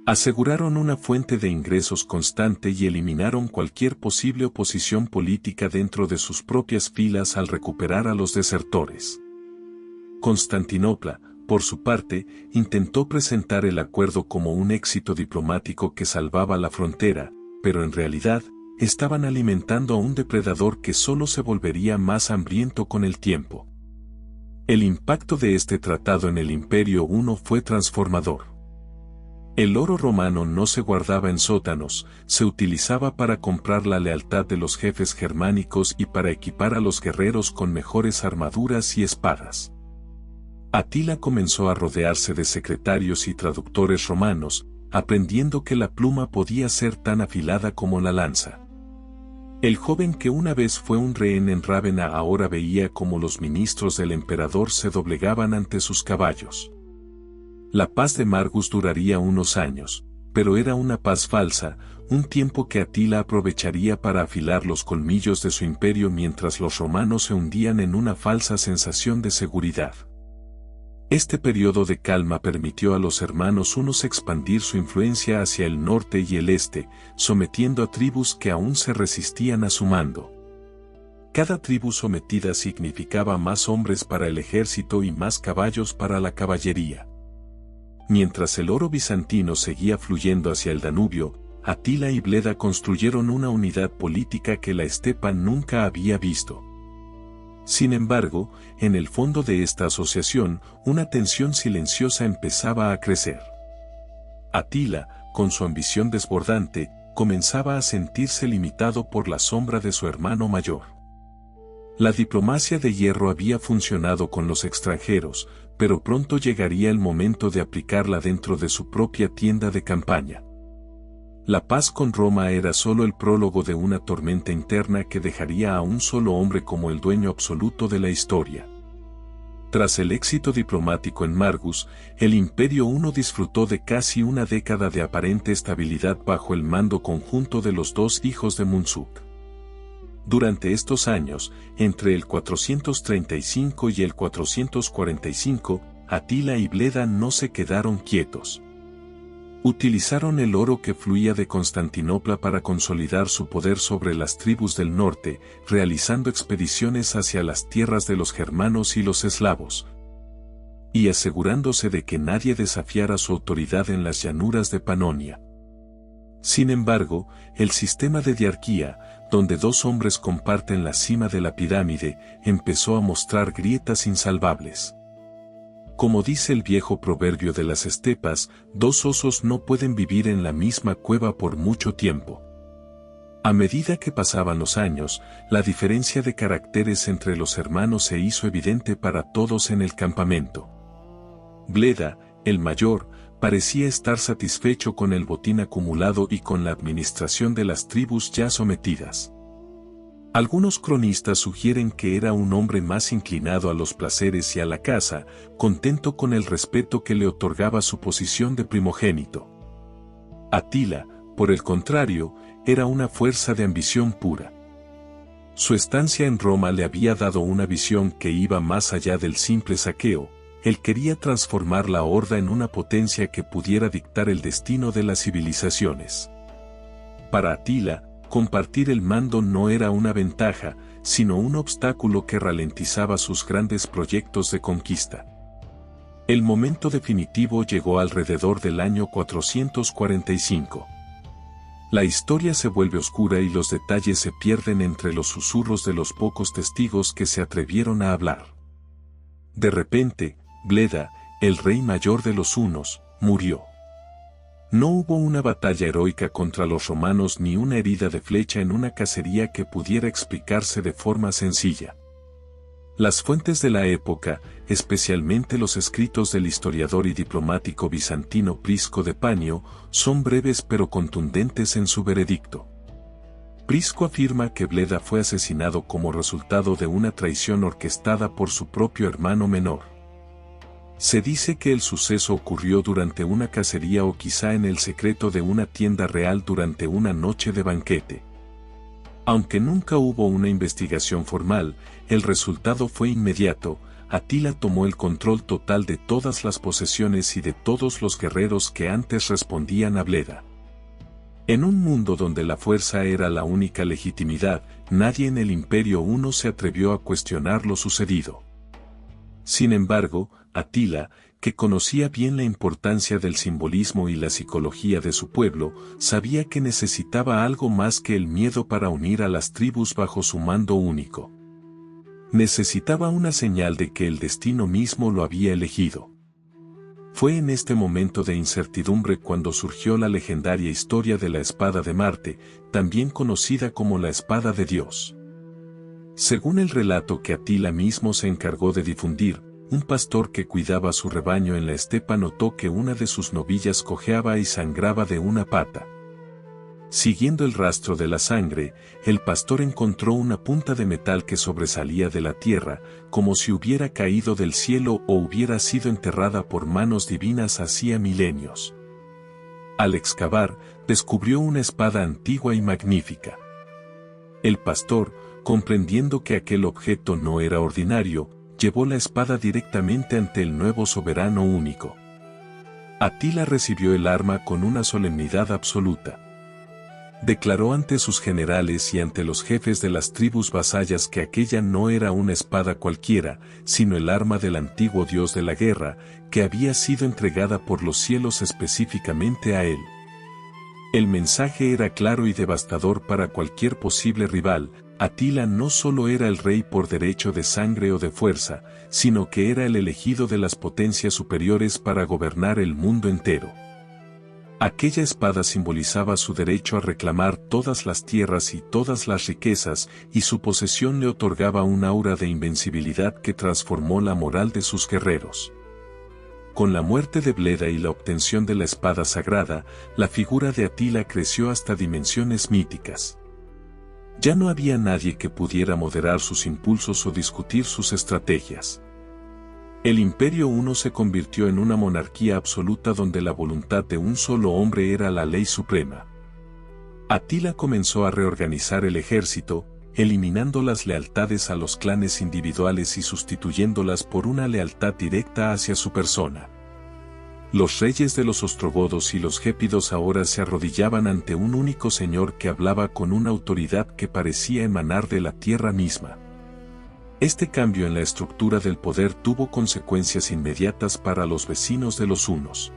A: Aseguraron una fuente de ingresos constante y eliminaron cualquier posible oposición política dentro de sus propias filas al recuperar a los desertores. Constantinopla, por su parte, intentó presentar el acuerdo como un éxito diplomático que salvaba la frontera, pero en realidad, estaban alimentando a un depredador que solo se volvería más hambriento con el tiempo. El impacto de este tratado en el Imperio Huno fue transformador. El oro romano no se guardaba en sótanos, se utilizaba para comprar la lealtad de los jefes germánicos y para equipar a los guerreros con mejores armaduras y espadas. Atila comenzó a rodearse de secretarios y traductores romanos, aprendiendo que la pluma podía ser tan afilada como la lanza. El joven que una vez fue un rehén en Rávena ahora veía cómo los ministros del emperador se doblegaban ante sus caballos. La paz de Margus duraría unos años, pero era una paz falsa, un tiempo que Atila aprovecharía para afilar los colmillos de su imperio mientras los romanos se hundían en una falsa sensación de seguridad. Este periodo de calma permitió a los hermanos hunos expandir su influencia hacia el norte y el este, sometiendo a tribus que aún se resistían a su mando. Cada tribu sometida significaba más hombres para el ejército y más caballos para la caballería. Mientras el oro bizantino seguía fluyendo hacia el Danubio, Atila y Bleda construyeron una unidad política que la estepa nunca había visto. Sin embargo, en el fondo de esta asociación, una tensión silenciosa empezaba a crecer. Atila, con su ambición desbordante, comenzaba a sentirse limitado por la sombra de su hermano mayor. La diplomacia de hierro había funcionado con los extranjeros, pero pronto llegaría el momento de aplicarla dentro de su propia tienda de campaña. La paz con Roma era solo el prólogo de una tormenta interna que dejaría a un solo hombre como el dueño absoluto de la historia. Tras el éxito diplomático en Margus, el Imperio Huno disfrutó de casi una década de aparente estabilidad bajo el mando conjunto de los dos hijos de Munsuk. Durante estos años, entre el 435 y el 445, Atila y Bleda no se quedaron quietos. Utilizaron el oro que fluía de Constantinopla para consolidar su poder sobre las tribus del norte, realizando expediciones hacia las tierras de los germanos y los eslavos, y asegurándose de que nadie desafiara su autoridad en las llanuras de Panonia. Sin embargo, el sistema de diarquía, donde dos hombres comparten la cima de la pirámide, empezó a mostrar grietas insalvables. Como dice el viejo proverbio de las estepas, dos osos no pueden vivir en la misma cueva por mucho tiempo. A medida que pasaban los años, la diferencia de caracteres entre los hermanos se hizo evidente para todos en el campamento. Bleda, el mayor, parecía estar satisfecho con el botín acumulado y con la administración de las tribus ya sometidas. Algunos cronistas sugieren que era un hombre más inclinado a los placeres y a la caza, contento con el respeto que le otorgaba su posición de primogénito. Atila, por el contrario, era una fuerza de ambición pura. Su estancia en Roma le había dado una visión que iba más allá del simple saqueo. Él quería transformar la horda en una potencia que pudiera dictar el destino de las civilizaciones. Para Atila, compartir el mando no era una ventaja, sino un obstáculo que ralentizaba sus grandes proyectos de conquista. El momento definitivo llegó alrededor del año 445. La historia se vuelve oscura y los detalles se pierden entre los susurros de los pocos testigos que se atrevieron a hablar. De repente, Bleda, el rey mayor de los hunos, murió. No hubo una batalla heroica contra los romanos ni una herida de flecha en una cacería que pudiera explicarse de forma sencilla. Las fuentes de la época, especialmente los escritos del historiador y diplomático bizantino Prisco de Panio, son breves pero contundentes en su veredicto. Prisco afirma que Bleda fue asesinado como resultado de una traición orquestada por su propio hermano menor. Se dice que el suceso ocurrió durante una cacería o quizá en el secreto de una tienda real durante una noche de banquete. Aunque nunca hubo una investigación formal, el resultado fue inmediato. Atila tomó el control total de todas las posesiones y de todos los guerreros que antes respondían a Bleda. En un mundo donde la fuerza era la única legitimidad, nadie en el Imperio Huno se atrevió a cuestionar lo sucedido. Sin embargo, Atila, que conocía bien la importancia del simbolismo y la psicología de su pueblo, sabía que necesitaba algo más que el miedo para unir a las tribus bajo su mando único. Necesitaba una señal de que el destino mismo lo había elegido. Fue en este momento de incertidumbre cuando surgió la legendaria historia de la espada de Marte, también conocida como la espada de Dios. Según el relato que Atila mismo se encargó de difundir, un pastor que cuidaba su rebaño en la estepa notó que una de sus novillas cojeaba y sangraba de una pata. Siguiendo el rastro de la sangre, el pastor encontró una punta de metal que sobresalía de la tierra, como si hubiera caído del cielo o hubiera sido enterrada por manos divinas hacía milenios. Al excavar, descubrió una espada antigua y magnífica. El pastor, comprendiendo que aquel objeto no era ordinario, llevó la espada directamente ante el nuevo soberano único. Atila recibió el arma con una solemnidad absoluta. Declaró ante sus generales y ante los jefes de las tribus vasallas que aquella no era una espada cualquiera, sino el arma del antiguo dios de la guerra, que había sido entregada por los cielos específicamente a él. El mensaje era claro y devastador para cualquier posible rival. Atila no solo era el rey por derecho de sangre o de fuerza, sino que era el elegido de las potencias superiores para gobernar el mundo entero. Aquella espada simbolizaba su derecho a reclamar todas las tierras y todas las riquezas, y su posesión le otorgaba un aura de invencibilidad que transformó la moral de sus guerreros. Con la muerte de Bleda y la obtención de la espada sagrada, la figura de Atila creció hasta dimensiones míticas. Ya no había nadie que pudiera moderar sus impulsos o discutir sus estrategias. El Imperio I se convirtió en una monarquía absoluta donde la voluntad de un solo hombre era la ley suprema. Atila comenzó a reorganizar el ejército, eliminando las lealtades a los clanes individuales y sustituyéndolas por una lealtad directa hacia su persona. Los reyes de los ostrogodos y los gépidos ahora se arrodillaban ante un único señor que hablaba con una autoridad que parecía emanar de la tierra misma. Este cambio en la estructura del poder tuvo consecuencias inmediatas para los vecinos de los hunos.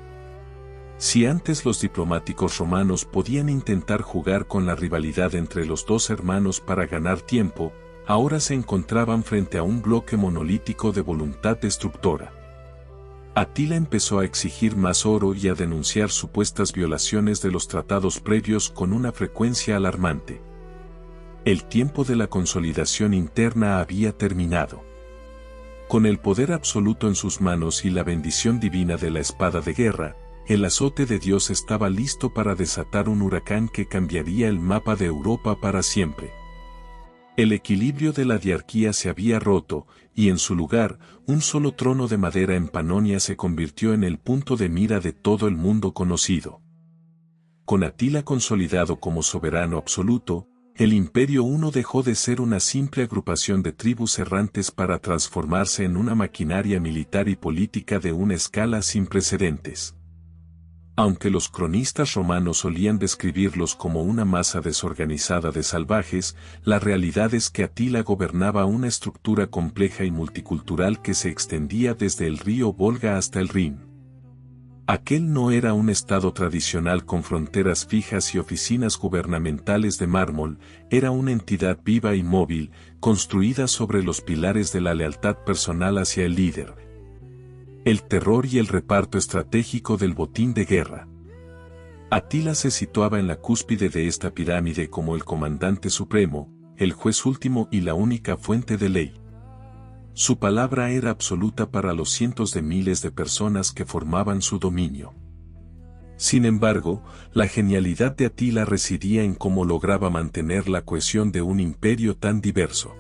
A: Si antes los diplomáticos romanos podían intentar jugar con la rivalidad entre los dos hermanos para ganar tiempo, ahora se encontraban frente a un bloque monolítico de voluntad destructora. Atila empezó a exigir más oro y a denunciar supuestas violaciones de los tratados previos con una frecuencia alarmante. El tiempo de la consolidación interna había terminado. Con el poder absoluto en sus manos y la bendición divina de la espada de guerra, el azote de Dios estaba listo para desatar un huracán que cambiaría el mapa de Europa para siempre. El equilibrio de la diarquía se había roto, y en su lugar, un solo trono de madera en Panonia se convirtió en el punto de mira de todo el mundo conocido. Con Atila consolidado como soberano absoluto, el Imperio I dejó de ser una simple agrupación de tribus errantes para transformarse en una maquinaria militar y política de una escala sin precedentes. Aunque los cronistas romanos solían describirlos como una masa desorganizada de salvajes, la realidad es que Atila gobernaba una estructura compleja y multicultural que se extendía desde el río Volga hasta el Rin. Aquel no era un estado tradicional con fronteras fijas y oficinas gubernamentales de mármol, era una entidad viva y móvil, construida sobre los pilares de la lealtad personal hacia el líder, el terror y el reparto estratégico del botín de guerra. Atila se situaba en la cúspide de esta pirámide como el comandante supremo, el juez último y la única fuente de ley. Su palabra era absoluta para los cientos de miles de personas que formaban su dominio. Sin embargo, la genialidad de Atila residía en cómo lograba mantener la cohesión de un imperio tan diverso.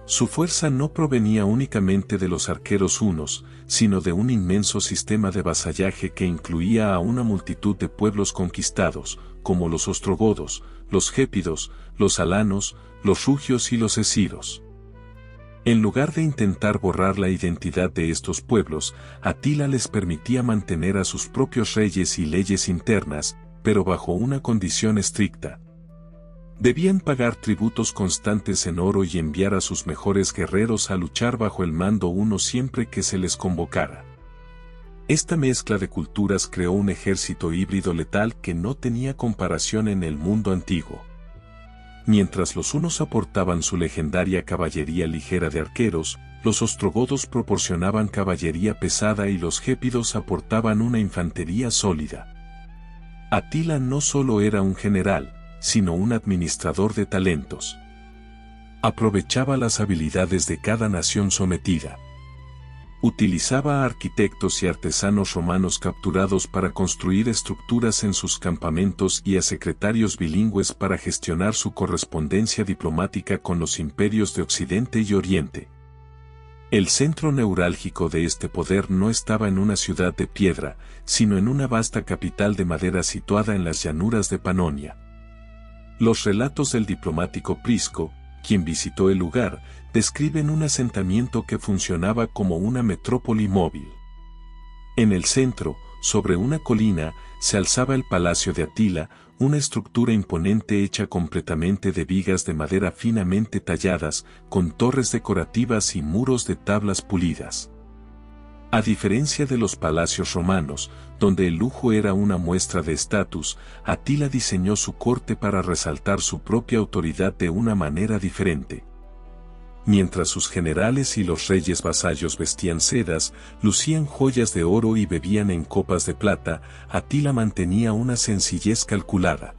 A: Su fuerza no provenía únicamente de los arqueros hunos, sino de un inmenso sistema de vasallaje que incluía a una multitud de pueblos conquistados, como los ostrogodos, los gépidos, los alanos, los rugios y los esiros. En lugar de intentar borrar la identidad de estos pueblos, Atila les permitía mantener a sus propios reyes y leyes internas, pero bajo una condición estricta. Debían pagar tributos constantes en oro y enviar a sus mejores guerreros a luchar bajo el mando uno siempre que se les convocara. Esta mezcla de culturas creó un ejército híbrido letal que no tenía comparación en el mundo antiguo. Mientras los hunos aportaban su legendaria caballería ligera de arqueros, los ostrogodos proporcionaban caballería pesada y los gépidos aportaban una infantería sólida. Atila no solo era un general, sino un administrador de talentos. Aprovechaba las habilidades de cada nación sometida. Utilizaba a arquitectos y artesanos romanos capturados para construir estructuras en sus campamentos y a secretarios bilingües para gestionar su correspondencia diplomática con los imperios de Occidente y Oriente. El centro neurálgico de este poder no estaba en una ciudad de piedra, sino en una vasta capital de madera situada en las llanuras de Panonia. Los relatos del diplomático Prisco, quien visitó el lugar, describen un asentamiento que funcionaba como una metrópoli móvil. En el centro, sobre una colina, se alzaba el palacio de Atila, una estructura imponente hecha completamente de vigas de madera finamente talladas, con torres decorativas y muros de tablas pulidas. A diferencia de los palacios romanos, donde el lujo era una muestra de estatus, Atila diseñó su corte para resaltar su propia autoridad de una manera diferente. Mientras sus generales y los reyes vasallos vestían sedas, lucían joyas de oro y bebían en copas de plata, Atila mantenía una sencillez calculada.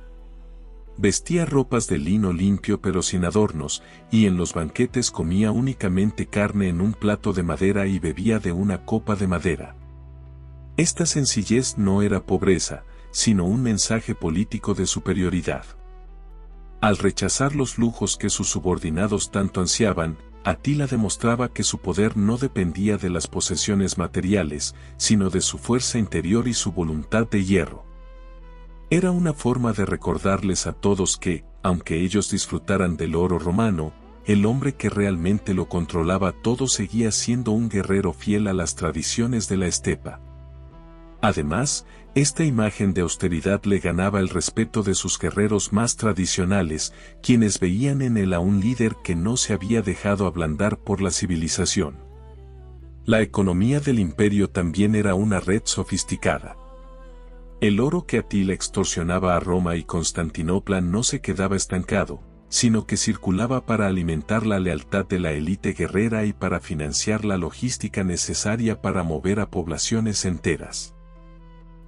A: Vestía ropas de lino limpio pero sin adornos, y en los banquetes comía únicamente carne en un plato de madera y bebía de una copa de madera. Esta sencillez no era pobreza, sino un mensaje político de superioridad. Al rechazar los lujos que sus subordinados tanto ansiaban, Atila demostraba que su poder no dependía de las posesiones materiales, sino de su fuerza interior y su voluntad de hierro. Era una forma de recordarles a todos que, aunque ellos disfrutaran del oro romano, el hombre que realmente lo controlaba todo seguía siendo un guerrero fiel a las tradiciones de la estepa. Además, esta imagen de austeridad le ganaba el respeto de sus guerreros más tradicionales, quienes veían en él a un líder que no se había dejado ablandar por la civilización. La economía del imperio también era una red sofisticada. El oro que Atila extorsionaba a Roma y Constantinopla no se quedaba estancado, sino que circulaba para alimentar la lealtad de la élite guerrera y para financiar la logística necesaria para mover a poblaciones enteras.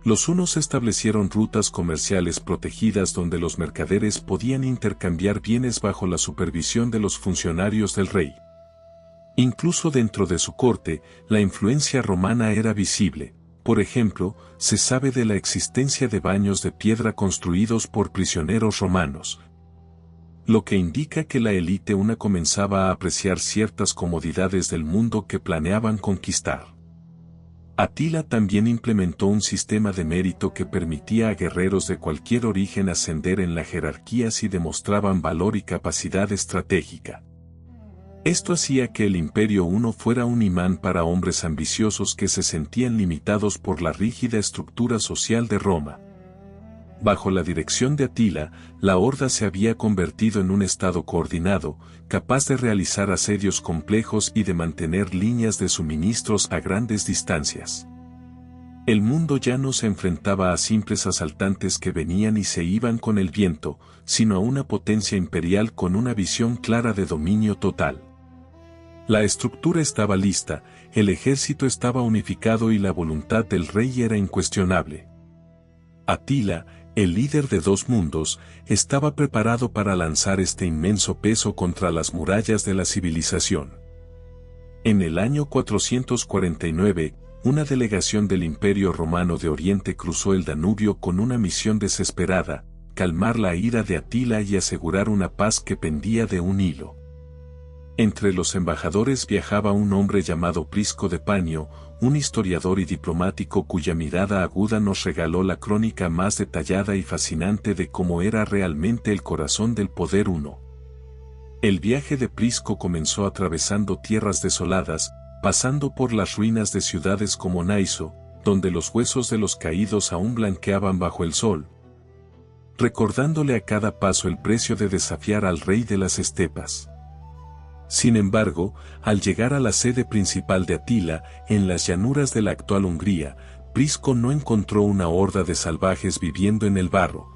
A: Los hunos establecieron rutas comerciales protegidas donde los mercaderes podían intercambiar bienes bajo la supervisión de los funcionarios del rey. Incluso dentro de su corte, la influencia romana era visible. Por ejemplo, se sabe de la existencia de baños de piedra construidos por prisioneros romanos, lo que indica que la élite una comenzaba a apreciar ciertas comodidades del mundo que planeaban conquistar. Atila también implementó un sistema de mérito que permitía a guerreros de cualquier origen ascender en la jerarquía si demostraban valor y capacidad estratégica. Esto hacía que el Imperio Huno fuera un imán para hombres ambiciosos que se sentían limitados por la rígida estructura social de Roma. Bajo la dirección de Atila, la horda se había convertido en un estado coordinado, capaz de realizar asedios complejos y de mantener líneas de suministros a grandes distancias. El mundo ya no se enfrentaba a simples asaltantes que venían y se iban con el viento, sino a una potencia imperial con una visión clara de dominio total. La estructura estaba lista, el ejército estaba unificado y la voluntad del rey era incuestionable. Atila, el líder de dos mundos, estaba preparado para lanzar este inmenso peso contra las murallas de la civilización. En el año 449, una delegación del Imperio Romano de Oriente cruzó el Danubio con una misión desesperada: calmar la ira de Atila y asegurar una paz que pendía de un hilo. Entre los embajadores viajaba un hombre llamado Prisco de Panio, un historiador y diplomático cuya mirada aguda nos regaló la crónica más detallada y fascinante de cómo era realmente el corazón del poder huno. El viaje de Prisco comenzó atravesando tierras desoladas, pasando por las ruinas de ciudades como Naiso, donde los huesos de los caídos aún blanqueaban bajo el sol, recordándole a cada paso el precio de desafiar al rey de las estepas. Sin embargo, al llegar a la sede principal de Atila, en las llanuras de la actual Hungría, Prisco no encontró una horda de salvajes viviendo en el barro.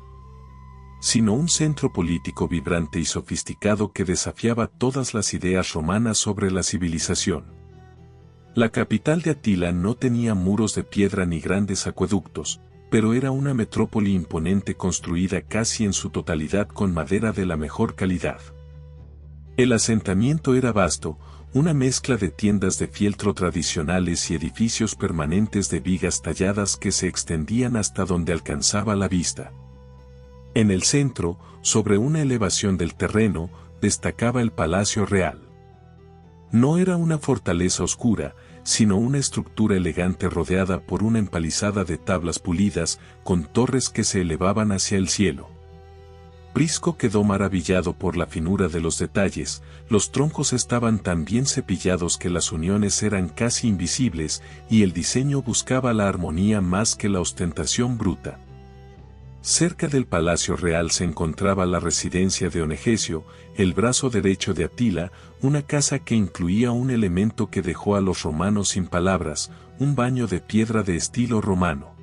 A: sino un centro político vibrante y sofisticado que desafiaba todas las ideas romanas sobre la civilización. La capital de Atila no tenía muros de piedra ni grandes acueductos, pero era una metrópoli imponente construida casi en su totalidad con madera de la mejor calidad. El asentamiento era vasto, una mezcla de tiendas de fieltro tradicionales y edificios permanentes de vigas talladas que se extendían hasta donde alcanzaba la vista. En el centro, sobre una elevación del terreno, destacaba el Palacio Real. No era una fortaleza oscura, sino una estructura elegante rodeada por una empalizada de tablas pulidas, con torres que se elevaban hacia el cielo. Prisco quedó maravillado por la finura de los detalles, los troncos estaban tan bien cepillados que las uniones eran casi invisibles, y el diseño buscaba la armonía más que la ostentación bruta. Cerca del Palacio Real se encontraba la residencia de Onegesio, el brazo derecho de Atila, una casa que incluía un elemento que dejó a los romanos sin palabras, un baño de piedra de estilo romano.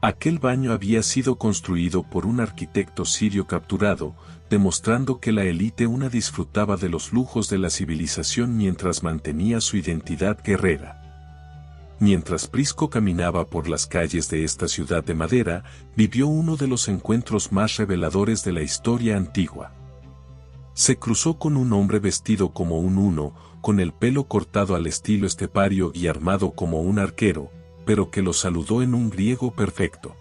A: Aquel baño había sido construido por un arquitecto sirio capturado, demostrando que la élite una disfrutaba de los lujos de la civilización mientras mantenía su identidad guerrera. Mientras Prisco caminaba por las calles de esta ciudad de madera, vivió uno de los encuentros más reveladores de la historia antigua. Se cruzó con un hombre vestido como un huno, con el pelo cortado al estilo estepario y armado como un arquero, pero que lo saludó en un griego perfecto.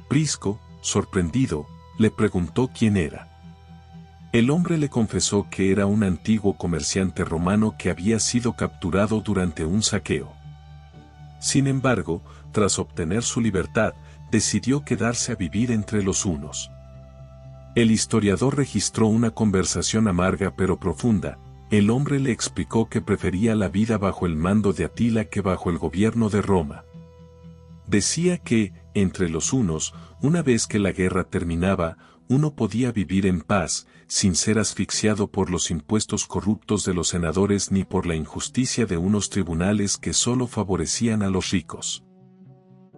A: Prisco, sorprendido, le preguntó quién era. El hombre le confesó que era un antiguo comerciante romano que había sido capturado durante un saqueo. Sin embargo, tras obtener su libertad, decidió quedarse a vivir entre los hunos. El historiador registró una conversación amarga pero profunda. El hombre le explicó que prefería la vida bajo el mando de Atila que bajo el gobierno de Roma. Decía que, entre los hunos, una vez que la guerra terminaba, uno podía vivir en paz, sin ser asfixiado por los impuestos corruptos de los senadores ni por la injusticia de unos tribunales que solo favorecían a los ricos.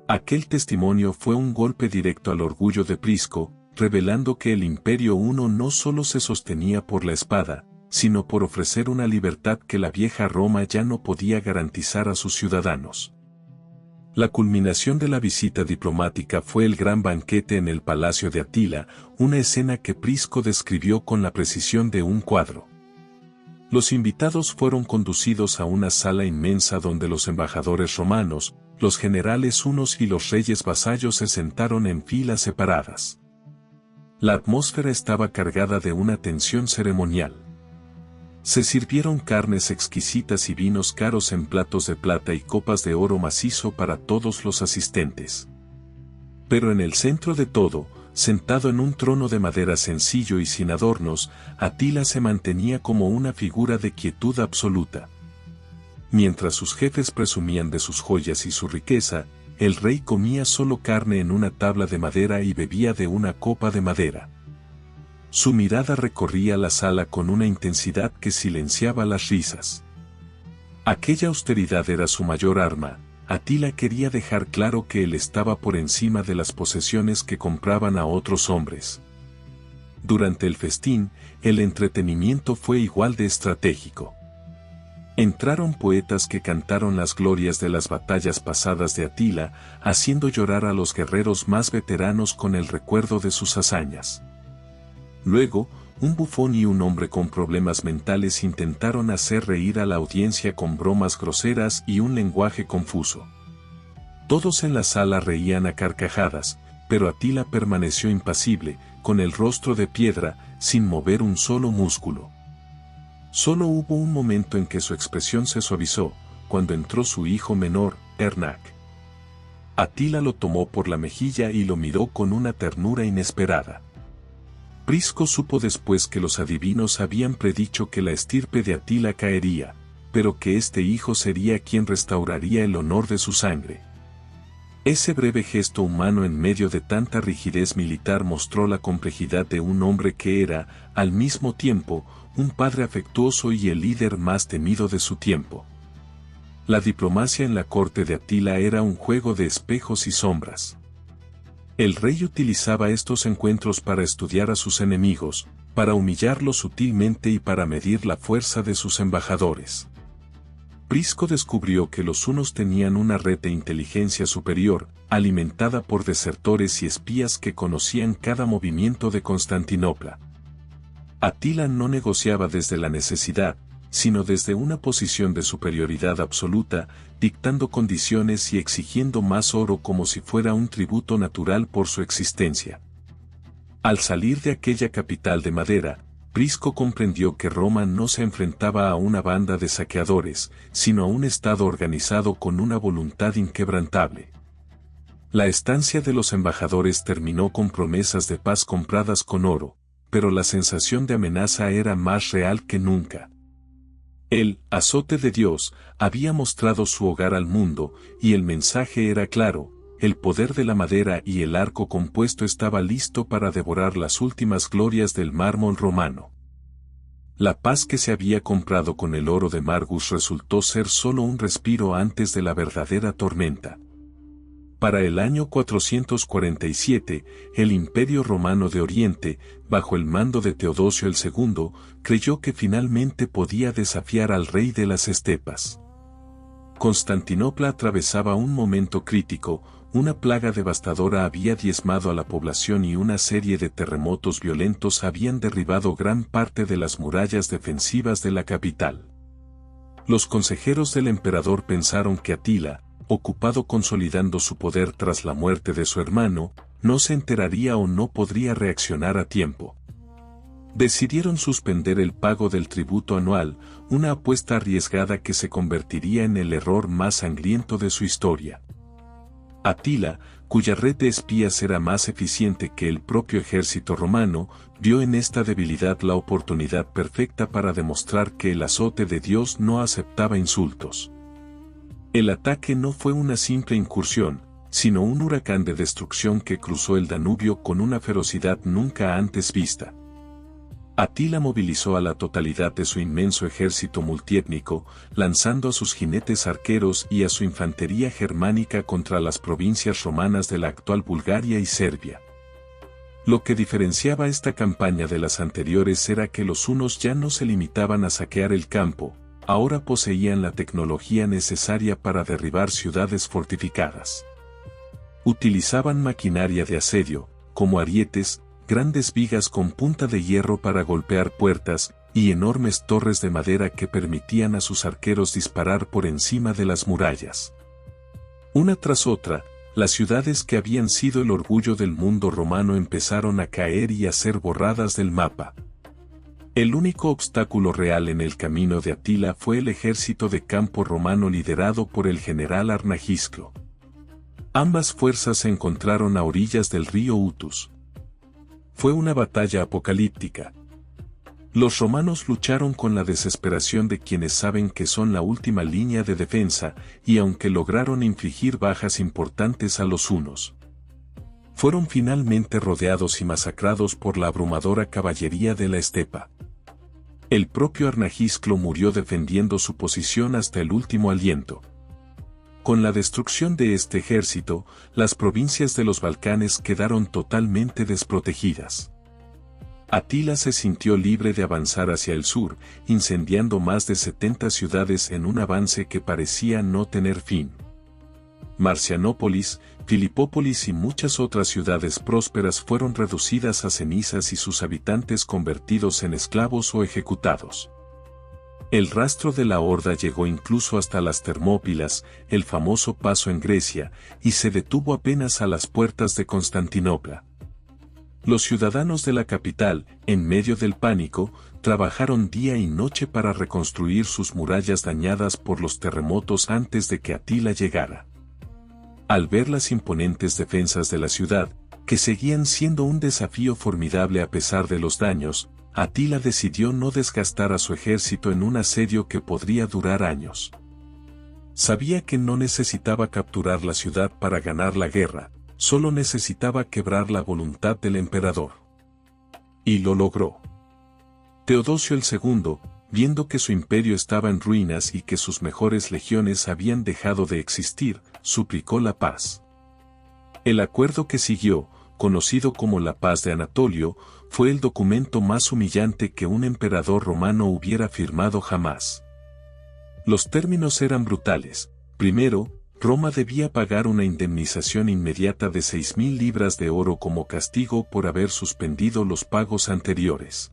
A: Aquel testimonio fue un golpe directo al orgullo de Prisco, revelando que el imperio huno no solo se sostenía por la espada, sino por ofrecer una libertad que la vieja Roma ya no podía garantizar a sus ciudadanos. La culminación de la visita diplomática fue el gran banquete en el palacio de Atila, una escena que Prisco describió con la precisión de un cuadro. Los invitados fueron conducidos a una sala inmensa donde los embajadores romanos, los generales hunos y los reyes vasallos se sentaron en filas separadas. La atmósfera estaba cargada de una tensión ceremonial. Se sirvieron carnes exquisitas y vinos caros en platos de plata y copas de oro macizo para todos los asistentes. Pero en el centro de todo, sentado en un trono de madera sencillo y sin adornos, Atila se mantenía como una figura de quietud absoluta. Mientras sus jefes presumían de sus joyas y su riqueza, el rey comía solo carne en una tabla de madera y bebía de una copa de madera. Su mirada recorría la sala con una intensidad que silenciaba las risas. Aquella austeridad era su mayor arma. Atila quería dejar claro que él estaba por encima de las posesiones que compraban a otros hombres. Durante el festín, el entretenimiento fue igual de estratégico. Entraron poetas que cantaron las glorias de las batallas pasadas de Atila, haciendo llorar a los guerreros más veteranos con el recuerdo de sus hazañas. Luego, un bufón y un hombre con problemas mentales intentaron hacer reír a la audiencia con bromas groseras y un lenguaje confuso. Todos en la sala reían a carcajadas, pero Atila permaneció impasible, con el rostro de piedra, sin mover un solo músculo. Solo hubo un momento en que su expresión se suavizó, cuando entró su hijo menor, Ernak. Atila lo tomó por la mejilla y lo miró con una ternura inesperada. Prisco supo después que los adivinos habían predicho que la estirpe de Atila caería, pero que este hijo sería quien restauraría el honor de su sangre. Ese breve gesto humano en medio de tanta rigidez militar mostró la complejidad de un hombre que era, al mismo tiempo, un padre afectuoso y el líder más temido de su tiempo. La diplomacia en la corte de Atila era un juego de espejos y sombras. El rey utilizaba estos encuentros para estudiar a sus enemigos, para humillarlos sutilmente y para medir la fuerza de sus embajadores. Prisco descubrió que los hunos tenían una red de inteligencia superior, alimentada por desertores y espías que conocían cada movimiento de Constantinopla. Atila no negociaba desde la necesidad, sino desde una posición de superioridad absoluta, dictando condiciones y exigiendo más oro como si fuera un tributo natural por su existencia. Al salir de aquella capital de madera, Prisco comprendió que Roma no se enfrentaba a una banda de saqueadores, sino a un Estado organizado con una voluntad inquebrantable. La estancia de los embajadores terminó con promesas de paz compradas con oro, pero la sensación de amenaza era más real que nunca. El azote de Dios había mostrado su hogar al mundo, y el mensaje era claro: el poder de la madera y el arco compuesto estaba listo para devorar las últimas glorias del mármol romano. La paz que se había comprado con el oro de Margus resultó ser solo un respiro antes de la verdadera tormenta. Para el año 447, el Imperio Romano de Oriente, bajo el mando de Teodosio II, creyó que finalmente podía desafiar al rey de las estepas. Constantinopla atravesaba un momento crítico. Una plaga devastadora había diezmado a la población y una serie de terremotos violentos habían derribado gran parte de las murallas defensivas de la capital. Los consejeros del emperador pensaron que Atila, ocupado consolidando su poder tras la muerte de su hermano, no se enteraría o no podría reaccionar a tiempo. Decidieron suspender el pago del tributo anual, una apuesta arriesgada que se convertiría en el error más sangriento de su historia. Atila, cuya red de espías era más eficiente que el propio ejército romano, vio en esta debilidad la oportunidad perfecta para demostrar que el azote de Dios no aceptaba insultos. El ataque no fue una simple incursión, sino un huracán de destrucción que cruzó el Danubio con una ferocidad nunca antes vista. Atila movilizó a la totalidad de su inmenso ejército multiétnico, lanzando a sus jinetes arqueros y a su infantería germánica contra las provincias romanas de la actual Bulgaria y Serbia. Lo que diferenciaba esta campaña de las anteriores era que los hunos ya no se limitaban a saquear el campo, ahora poseían la tecnología necesaria para derribar ciudades fortificadas. Utilizaban maquinaria de asedio, como arietes, grandes vigas con punta de hierro para golpear puertas, y enormes torres de madera que permitían a sus arqueros disparar por encima de las murallas. Una tras otra, las ciudades que habían sido el orgullo del mundo romano empezaron a caer y a ser borradas del mapa. El único obstáculo real en el camino de Atila fue el ejército de campo romano liderado por el general Arnagisclo. Ambas fuerzas se encontraron a orillas del río Utus. Fue una batalla apocalíptica. Los romanos lucharon con la desesperación de quienes saben que son la última línea de defensa, y aunque lograron infligir bajas importantes a los hunos, fueron finalmente rodeados y masacrados por la abrumadora caballería de la estepa. El propio Arnagisclo murió defendiendo su posición hasta el último aliento. Con la destrucción de este ejército, las provincias de los Balcanes quedaron totalmente desprotegidas. Atila se sintió libre de avanzar hacia el sur, incendiando más de 70 ciudades en un avance que parecía no tener fin. Marcianópolis, Filipópolis y muchas otras ciudades prósperas fueron reducidas a cenizas y sus habitantes convertidos en esclavos o ejecutados. El rastro de la horda llegó incluso hasta las Termópilas, el famoso paso en Grecia, y se detuvo apenas a las puertas de Constantinopla. Los ciudadanos de la capital, en medio del pánico, trabajaron día y noche para reconstruir sus murallas dañadas por los terremotos antes de que Atila llegara. Al ver las imponentes defensas de la ciudad, que seguían siendo un desafío formidable a pesar de los daños, Atila decidió no desgastar a su ejército en un asedio que podría durar años. Sabía que no necesitaba capturar la ciudad para ganar la guerra, solo necesitaba quebrar la voluntad del emperador. Y lo logró. Teodosio II, viendo que su imperio estaba en ruinas y que sus mejores legiones habían dejado de existir, suplicó la paz. El acuerdo que siguió, conocido como la Paz de Anatolio, fue el documento más humillante que un emperador romano hubiera firmado jamás. Los términos eran brutales. Primero, Roma debía pagar una indemnización inmediata de 6.000 libras de oro como castigo por haber suspendido los pagos anteriores.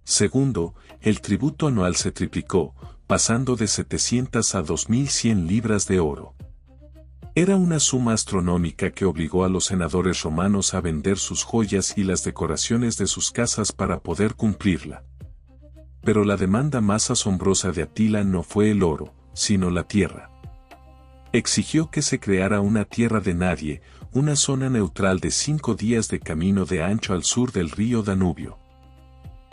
A: Segundo, el tributo anual se triplicó, pasando de 700 a 2.100 libras de oro. Era una suma astronómica que obligó a los senadores romanos a vender sus joyas y las decoraciones de sus casas para poder cumplirla. Pero la demanda más asombrosa de Atila no fue el oro, sino la tierra. Exigió que se creara una tierra de nadie, una zona neutral de 5 días de camino de ancho al sur del río Danubio.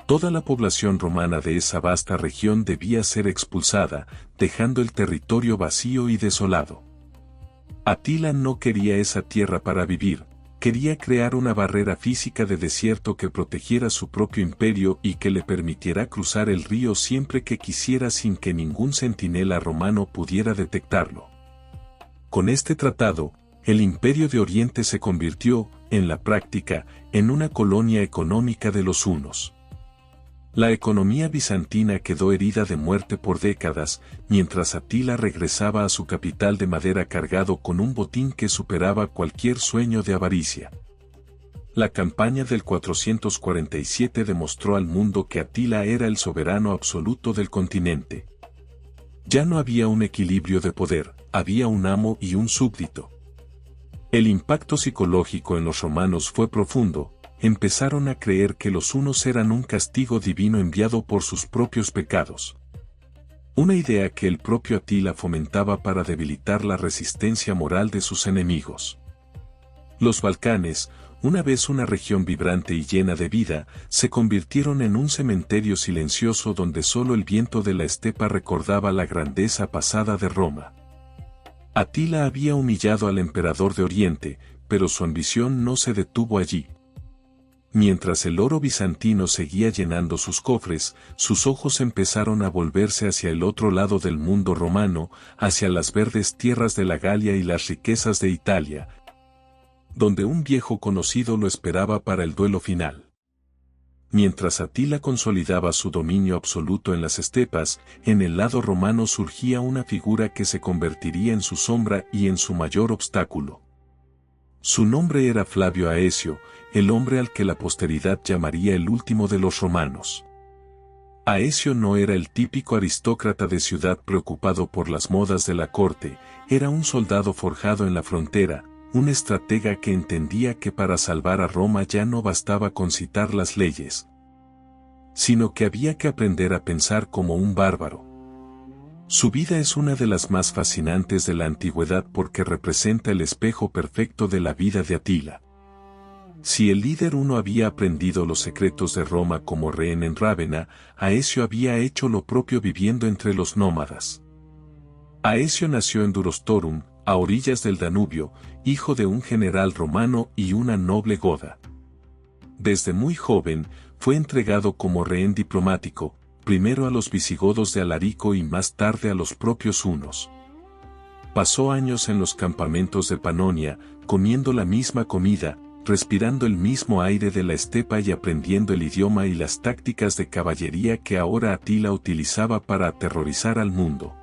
A: Toda la población romana de esa vasta región debía ser expulsada, dejando el territorio vacío y desolado. Atila no quería esa tierra para vivir, quería crear una barrera física de desierto que protegiera su propio imperio y que le permitiera cruzar el río siempre que quisiera sin que ningún centinela romano pudiera detectarlo. Con este tratado, el Imperio de Oriente se convirtió, en la práctica, en una colonia económica de los hunos. La economía bizantina quedó herida de muerte por décadas, mientras Atila regresaba a su capital de madera cargado con un botín que superaba cualquier sueño de avaricia. La campaña del 447 demostró al mundo que Atila era el soberano absoluto del continente. Ya no había un equilibrio de poder, había un amo y un súbdito. El impacto psicológico en los romanos fue profundo. Empezaron a creer que los hunos eran un castigo divino enviado por sus propios pecados. Una idea que el propio Atila fomentaba para debilitar la resistencia moral de sus enemigos. Los Balcanes, una vez una región vibrante y llena de vida, se convirtieron en un cementerio silencioso donde solo el viento de la estepa recordaba la grandeza pasada de Roma. Atila había humillado al emperador de Oriente, pero su ambición no se detuvo allí. Mientras el oro bizantino seguía llenando sus cofres, sus ojos empezaron a volverse hacia el otro lado del mundo romano, hacia las verdes tierras de la Galia y las riquezas de Italia, donde un viejo conocido lo esperaba para el duelo final. Mientras Atila consolidaba su dominio absoluto en las estepas, en el lado romano surgía una figura que se convertiría en su sombra y en su mayor obstáculo. Su nombre era Flavio Aecio, el hombre al que la posteridad llamaría el último de los romanos. Aecio no era el típico aristócrata de ciudad preocupado por las modas de la corte, era un soldado forjado en la frontera, un estratega que entendía que para salvar a Roma ya no bastaba con citar las leyes, sino que había que aprender a pensar como un bárbaro. Su vida es una de las más fascinantes de la antigüedad porque representa el espejo perfecto de la vida de Atila. Si el líder uno había aprendido los secretos de Roma como rehén en Rávena, Aecio había hecho lo propio viviendo entre los nómadas. Aecio nació en Durostorum, a orillas del Danubio, hijo de un general romano y una noble goda. Desde muy joven, fue entregado como rehén diplomático, primero a los visigodos de Alarico y más tarde a los propios hunos. Pasó años en los campamentos de Panonia, comiendo la misma comida, respirando el mismo aire de la estepa y aprendiendo el idioma y las tácticas de caballería que ahora Atila utilizaba para aterrorizar al mundo.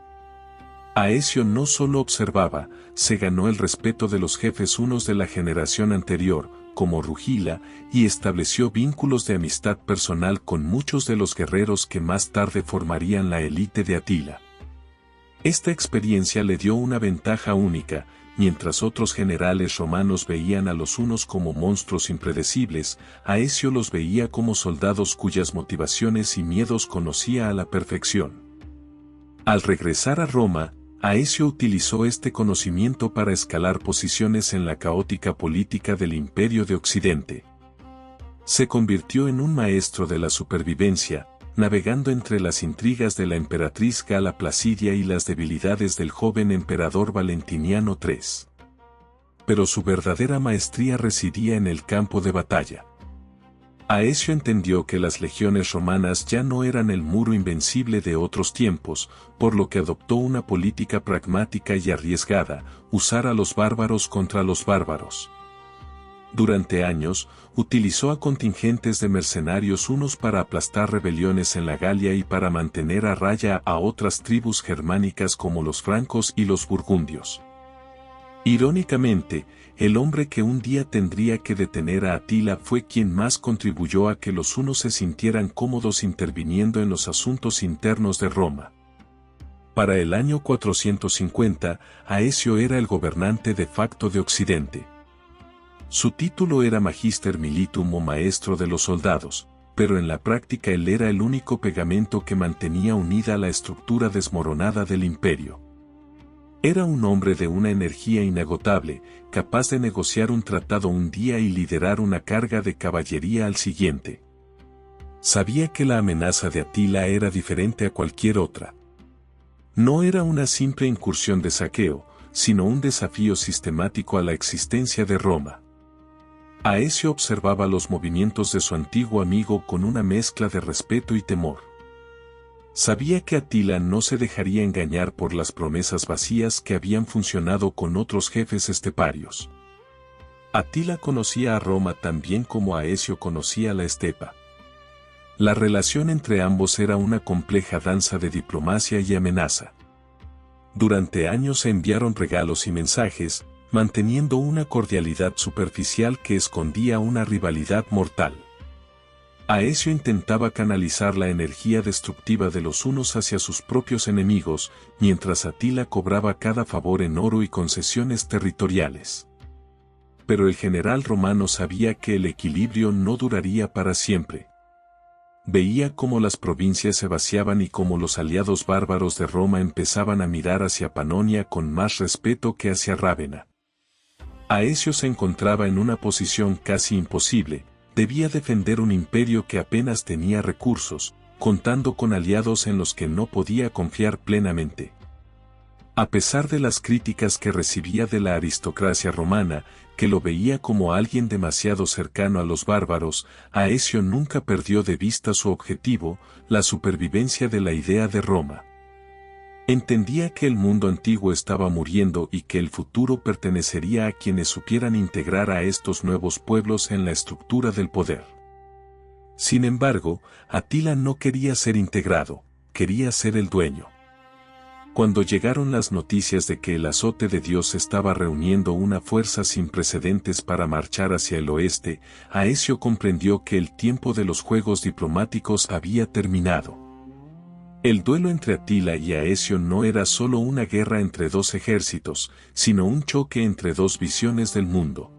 A: Aecio no solo observaba, se ganó el respeto de los jefes hunos de la generación anterior, como Rugila, y estableció vínculos de amistad personal con muchos de los guerreros que más tarde formarían la élite de Atila. Esta experiencia le dio una ventaja única. Mientras otros generales romanos veían a los hunos como monstruos impredecibles, Aecio los veía como soldados cuyas motivaciones y miedos conocía a la perfección. Al regresar a Roma, Aecio utilizó este conocimiento para escalar posiciones en la caótica política del Imperio de Occidente. Se convirtió en un maestro de la supervivencia, navegando entre las intrigas de la emperatriz Gala Placidia y las debilidades del joven emperador Valentiniano III. Pero su verdadera maestría residía en el campo de batalla. Aecio entendió que las legiones romanas ya no eran el muro invencible de otros tiempos, por lo que adoptó una política pragmática y arriesgada, usar a los bárbaros contra los bárbaros. Durante años, utilizó a contingentes de mercenarios unos para aplastar rebeliones en la Galia y para mantener a raya a otras tribus germánicas como los francos y los burgundios. Irónicamente, el hombre que un día tendría que detener a Atila fue quien más contribuyó a que los hunos se sintieran cómodos interviniendo en los asuntos internos de Roma. Para el año 450, Aecio era el gobernante de facto de Occidente. Su título era Magister Militum o maestro de los soldados, pero en la práctica él era el único pegamento que mantenía unida la estructura desmoronada del imperio. Era un hombre de una energía inagotable, capaz de negociar un tratado un día y liderar una carga de caballería al siguiente. Sabía que la amenaza de Atila era diferente a cualquier otra. No era una simple incursión de saqueo, sino un desafío sistemático a la existencia de Roma. Aecio observaba los movimientos de su antiguo amigo con una mezcla de respeto y temor. Sabía que Atila no se dejaría engañar por las promesas vacías que habían funcionado con otros jefes esteparios. Atila conocía a Roma tan bien como Aecio conocía la estepa. La relación entre ambos era una compleja danza de diplomacia y amenaza. Durante años se enviaron regalos y mensajes, manteniendo una cordialidad superficial que escondía una rivalidad mortal. Aecio intentaba canalizar la energía destructiva de los unos hacia sus propios enemigos, mientras Atila cobraba cada favor en oro y concesiones territoriales. Pero el general romano sabía que el equilibrio no duraría para siempre. Veía cómo las provincias se vaciaban y cómo los aliados bárbaros de Roma empezaban a mirar hacia Panonia con más respeto que hacia Rávena. Aecio se encontraba en una posición casi imposible. Debía defender un imperio que apenas tenía recursos, contando con aliados en los que no podía confiar plenamente. A pesar de las críticas que recibía de la aristocracia romana, que lo veía como alguien demasiado cercano a los bárbaros, Aecio nunca perdió de vista su objetivo, la supervivencia de la idea de Roma. Entendía que el mundo antiguo estaba muriendo y que el futuro pertenecería a quienes supieran integrar a estos nuevos pueblos en la estructura del poder. Sin embargo, Atila no quería ser integrado, quería ser el dueño. Cuando llegaron las noticias de que el azote de Dios estaba reuniendo una fuerza sin precedentes para marchar hacia el oeste, Aecio comprendió que el tiempo de los juegos diplomáticos había terminado. El duelo entre Atila y Aecio no era solo una guerra entre dos ejércitos, sino un choque entre dos visiones del mundo.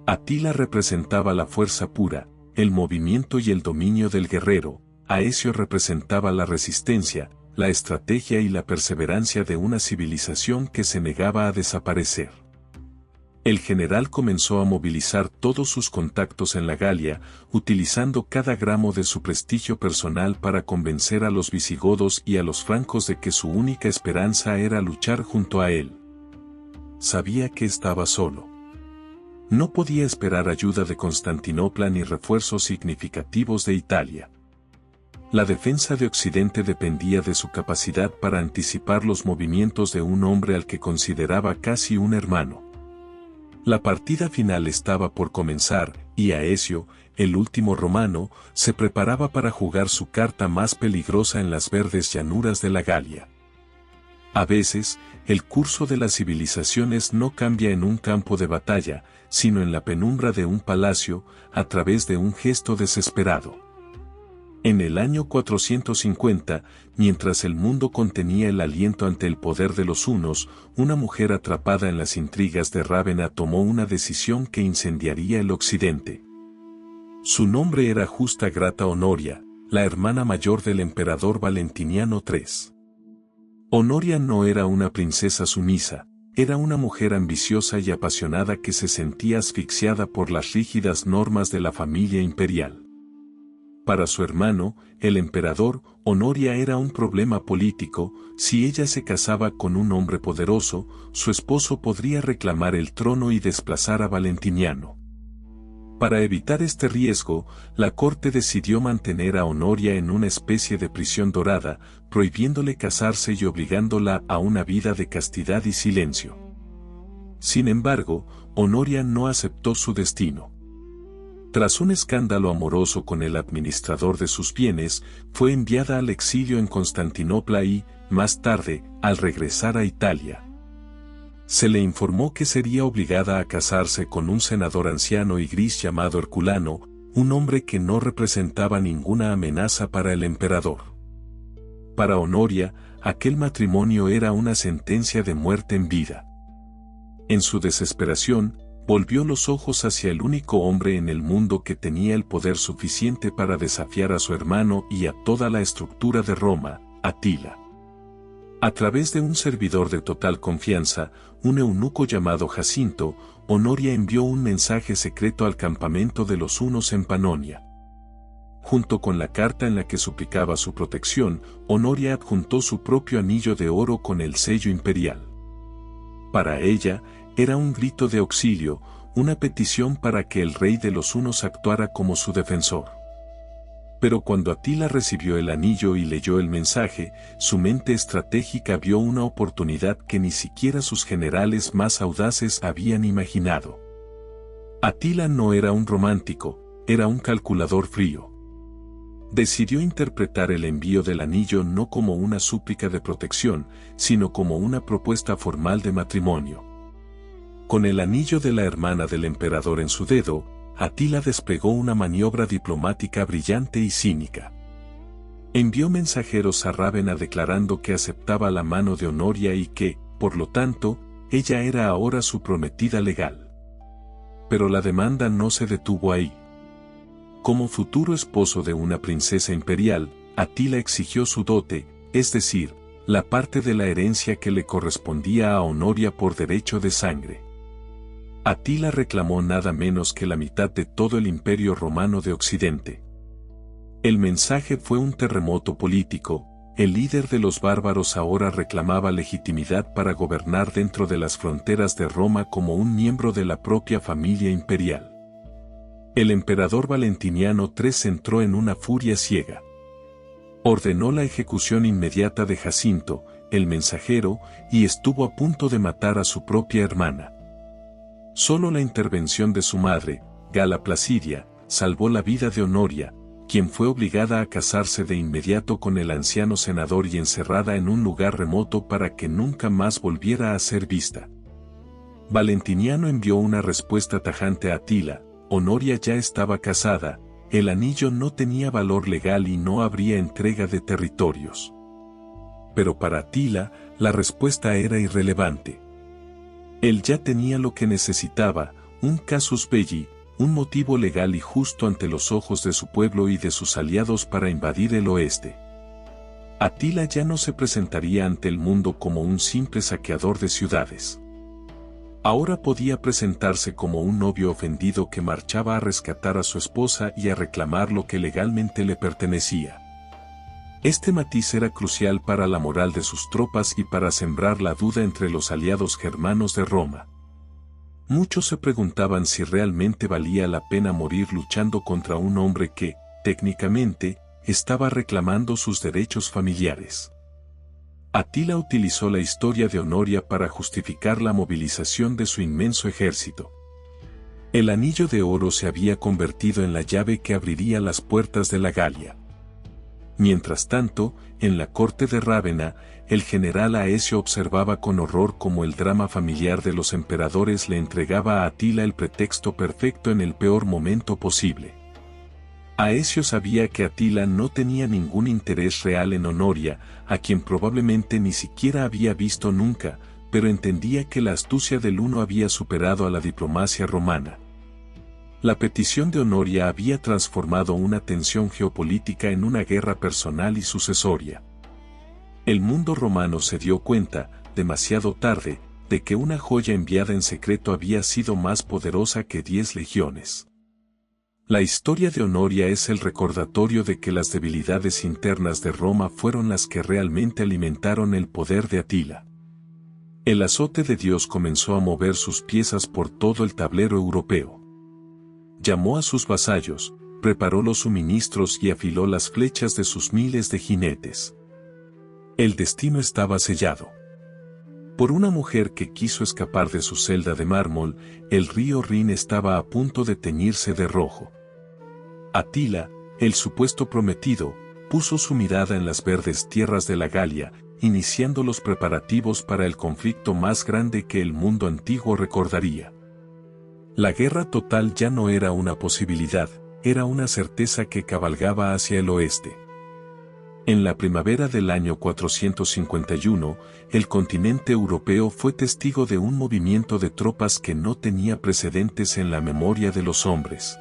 A: Atila representaba la fuerza pura, el movimiento y el dominio del guerrero, Aecio representaba la resistencia, la estrategia y la perseverancia de una civilización que se negaba a desaparecer. El general comenzó a movilizar todos sus contactos en la Galia, utilizando cada gramo de su prestigio personal para convencer a los visigodos y a los francos de que su única esperanza era luchar junto a él. Sabía que estaba solo. No podía esperar ayuda de Constantinopla ni refuerzos significativos de Italia. La defensa de Occidente dependía de su capacidad para anticipar los movimientos de un hombre al que consideraba casi un hermano. La partida final estaba por comenzar, y Aecio, el último romano, se preparaba para jugar su carta más peligrosa en las verdes llanuras de la Galia. A veces, el curso de las civilizaciones no cambia en un campo de batalla, sino en la penumbra de un palacio, a través de un gesto desesperado. En el año 450, mientras el mundo contenía el aliento ante el poder de los hunos, una mujer atrapada en las intrigas de Rávena tomó una decisión que incendiaría el occidente. Su nombre era Justa Grata Honoria, la hermana mayor del emperador Valentiniano III. Honoria no era una princesa sumisa, era una mujer ambiciosa y apasionada que se sentía asfixiada por las rígidas normas de la familia imperial. Para su hermano, el emperador, Honoria era un problema político. Si ella se casaba con un hombre poderoso, su esposo podría reclamar el trono y desplazar a Valentiniano. Para evitar este riesgo, la corte decidió mantener a Honoria en una especie de prisión dorada, prohibiéndole casarse y obligándola a una vida de castidad y silencio. Sin embargo, Honoria no aceptó su destino. Tras un escándalo amoroso con el administrador de sus bienes, fue enviada al exilio en Constantinopla y, más tarde, al regresar a Italia, se le informó que sería obligada a casarse con un senador anciano y gris llamado Herculano, un hombre que no representaba ninguna amenaza para el emperador. Para Honoria, aquel matrimonio era una sentencia de muerte en vida. En su desesperación, volvió los ojos hacia el único hombre en el mundo que tenía el poder suficiente para desafiar a su hermano y a toda la estructura de Roma, Atila. A través de un servidor de total confianza, un eunuco llamado Jacinto, Honoria envió un mensaje secreto al campamento de los hunos en Panonia. Junto con la carta en la que suplicaba su protección, Honoria adjuntó su propio anillo de oro con el sello imperial. Para ella, era un grito de auxilio, una petición para que el rey de los hunos actuara como su defensor. Pero cuando Atila recibió el anillo y leyó el mensaje, su mente estratégica vio una oportunidad que ni siquiera sus generales más audaces habían imaginado. Atila no era un romántico, era un calculador frío. Decidió interpretar el envío del anillo no como una súplica de protección, sino como una propuesta formal de matrimonio. Con el anillo de la hermana del emperador en su dedo, Atila desplegó una maniobra diplomática brillante y cínica. Envió mensajeros a Rávena declarando que aceptaba la mano de Honoria y que, por lo tanto, ella era ahora su prometida legal. Pero la demanda no se detuvo ahí. Como futuro esposo de una princesa imperial, Atila exigió su dote, es decir, la parte de la herencia que le correspondía a Honoria por derecho de sangre. Atila reclamó nada menos que la mitad de todo el imperio romano de Occidente. El mensaje fue un terremoto político, el líder de los bárbaros ahora reclamaba legitimidad para gobernar dentro de las fronteras de Roma como un miembro de la propia familia imperial. El emperador Valentiniano III entró en una furia ciega. Ordenó la ejecución inmediata de Jacinto, el mensajero, y estuvo a punto de matar a su propia hermana. Solo la intervención de su madre, Gala Placidia, salvó la vida de Honoria, quien fue obligada a casarse de inmediato con el anciano senador y encerrada en un lugar remoto para que nunca más volviera a ser vista. Valentiniano envió una respuesta tajante a Atila: Honoria ya estaba casada, el anillo no tenía valor legal y no habría entrega de territorios. Pero para Atila, la respuesta era irrelevante. Él ya tenía lo que necesitaba, un casus belli, un motivo legal y justo ante los ojos de su pueblo y de sus aliados para invadir el oeste. Atila ya no se presentaría ante el mundo como un simple saqueador de ciudades. Ahora podía presentarse como un novio ofendido que marchaba a rescatar a su esposa y a reclamar lo que legalmente le pertenecía. Este matiz era crucial para la moral de sus tropas y para sembrar la duda entre los aliados germanos de Roma. Muchos se preguntaban si realmente valía la pena morir luchando contra un hombre que, técnicamente, estaba reclamando sus derechos familiares. Atila utilizó la historia de Honoria para justificar la movilización de su inmenso ejército. El anillo de oro se había convertido en la llave que abriría las puertas de la Galia. Mientras tanto, en la corte de Rávena, el general Aecio observaba con horror cómo el drama familiar de los emperadores le entregaba a Atila el pretexto perfecto en el peor momento posible. Aecio sabía que Atila no tenía ningún interés real en Honoria, a quien probablemente ni siquiera había visto nunca, pero entendía que la astucia del uno había superado a la diplomacia romana. La petición de Honoria había transformado una tensión geopolítica en una guerra personal y sucesoria. El mundo romano se dio cuenta, demasiado tarde, de que una joya enviada en secreto había sido más poderosa que 10 legiones. La historia de Honoria es el recordatorio de que las debilidades internas de Roma fueron las que realmente alimentaron el poder de Atila. El azote de Dios comenzó a mover sus piezas por todo el tablero europeo. Llamó a sus vasallos, preparó los suministros y afiló las flechas de sus miles de jinetes. El destino estaba sellado. Por una mujer que quiso escapar de su celda de mármol, el río Rin estaba a punto de teñirse de rojo. Atila, el supuesto prometido, puso su mirada en las verdes tierras de la Galia, iniciando los preparativos para el conflicto más grande que el mundo antiguo recordaría. La guerra total ya no era una posibilidad, era una certeza que cabalgaba hacia el oeste. En la primavera del año 451, el continente europeo fue testigo de un movimiento de tropas que no tenía precedentes en la memoria de los hombres.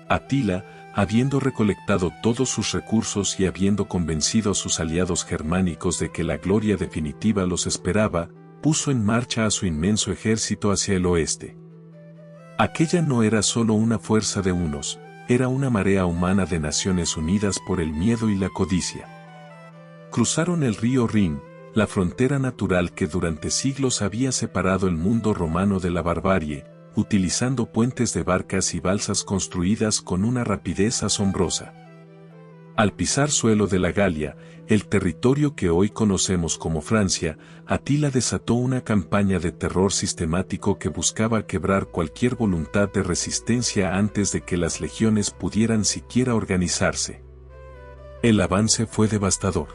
A: Atila, habiendo recolectado todos sus recursos y habiendo convencido a sus aliados germánicos de que la gloria definitiva los esperaba, puso en marcha a su inmenso ejército hacia el oeste. Aquella no era solo una fuerza de unos, era una marea humana de naciones unidas por el miedo y la codicia. Cruzaron el río Rin, la frontera natural que durante siglos había separado el mundo romano de la barbarie, utilizando puentes de barcas y balsas construidas con una rapidez asombrosa. Al pisar suelo de la Galia, el territorio que hoy conocemos como Francia, Atila desató una campaña de terror sistemático que buscaba quebrar cualquier voluntad de resistencia antes de que las legiones pudieran siquiera organizarse. El avance fue devastador.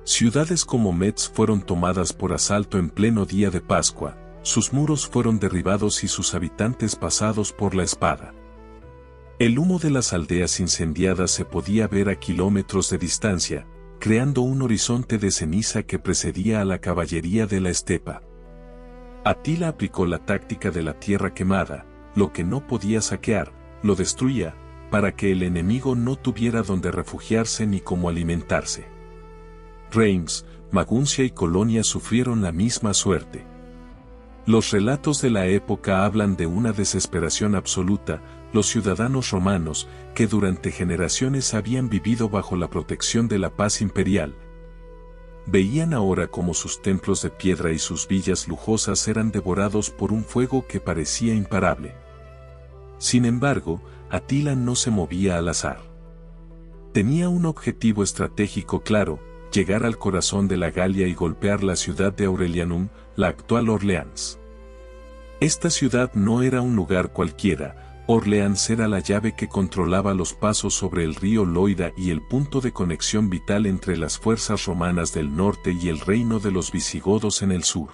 A: Ciudades como Metz fueron tomadas por asalto en pleno día de Pascua, sus muros fueron derribados y sus habitantes pasados por la espada. El humo de las aldeas incendiadas se podía ver a kilómetros de distancia, creando un horizonte de ceniza que precedía a la caballería de la estepa. Atila aplicó la táctica de la tierra quemada, lo que no podía saquear, lo destruía, para que el enemigo no tuviera donde refugiarse ni cómo alimentarse. Reims, Maguncia y Colonia sufrieron la misma suerte. Los relatos de la época hablan de una desesperación absoluta. Los ciudadanos romanos, que durante generaciones habían vivido bajo la protección de la paz imperial, veían ahora como sus templos de piedra y sus villas lujosas eran devorados por un fuego que parecía imparable. Sin embargo, Atila no se movía al azar. Tenía un objetivo estratégico claro: llegar al corazón de la Galia y golpear la ciudad de Aurelianum, la actual Orleans. Esta ciudad no era un lugar cualquiera. Orleans era la llave que controlaba los pasos sobre el río Loira y el punto de conexión vital entre las fuerzas romanas del norte y el reino de los visigodos en el sur.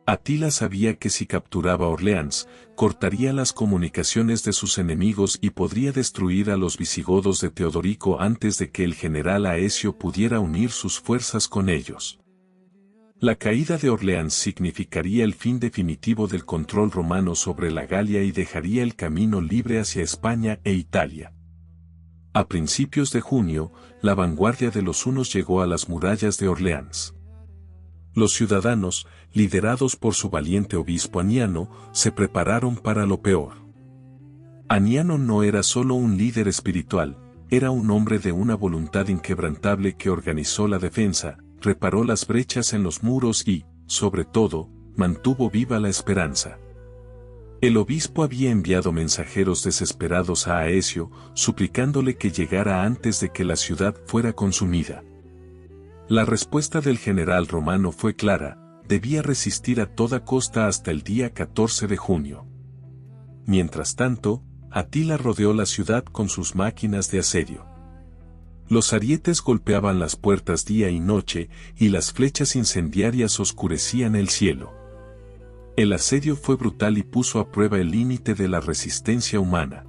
A: Atila sabía que si capturaba Orleans, cortaría las comunicaciones de sus enemigos y podría destruir a los visigodos de Teodorico antes de que el general Aecio pudiera unir sus fuerzas con ellos. La caída de Orleans significaría el fin definitivo del control romano sobre la Galia y dejaría el camino libre hacia España e Italia. A principios de junio, la vanguardia de los hunos llegó a las murallas de Orleans. Los ciudadanos, liderados por su valiente obispo Aniano, se prepararon para lo peor. Aniano no era solo un líder espiritual, era un hombre de una voluntad inquebrantable que organizó la defensa, reparó las brechas en los muros y, sobre todo, mantuvo viva la esperanza. El obispo había enviado mensajeros desesperados a Aecio, suplicándole que llegara antes de que la ciudad fuera consumida. La respuesta del general romano fue clara: debía resistir a toda costa hasta el día 14 de junio. Mientras tanto, Atila rodeó la ciudad con sus máquinas de asedio. Los arietes golpeaban las puertas día y noche, y las flechas incendiarias oscurecían el cielo. El asedio fue brutal y puso a prueba el límite de la resistencia humana.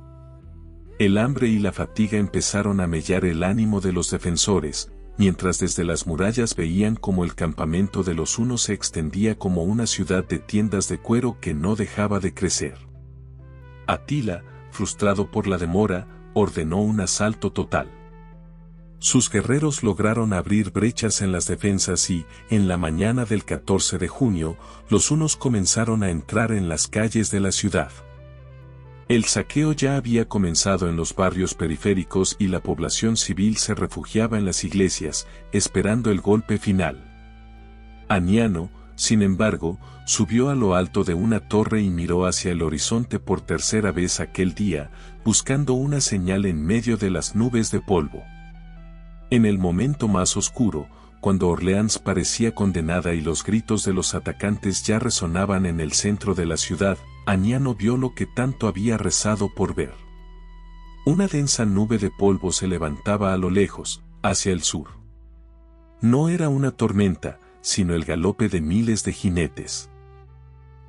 A: El hambre y la fatiga empezaron a mellar el ánimo de los defensores, mientras desde las murallas veían cómo el campamento de los hunos se extendía como una ciudad de tiendas de cuero que no dejaba de crecer. Atila, frustrado por la demora, ordenó un asalto total. Sus guerreros lograron abrir brechas en las defensas y, en la mañana del 14 de junio, los hunos comenzaron a entrar en las calles de la ciudad. El saqueo ya había comenzado en los barrios periféricos y la población civil se refugiaba en las iglesias, esperando el golpe final. Aniano, Sin embargo, subió a lo alto de una torre y miró hacia el horizonte por tercera vez aquel día, buscando una señal en medio de las nubes de polvo. En el momento más oscuro, cuando Orleans parecía condenada y los gritos de los atacantes ya resonaban en el centro de la ciudad, Aniano vio lo que tanto había rezado por ver. Una densa nube de polvo se levantaba a lo lejos, hacia el sur. No era una tormenta, sino el galope de miles de jinetes.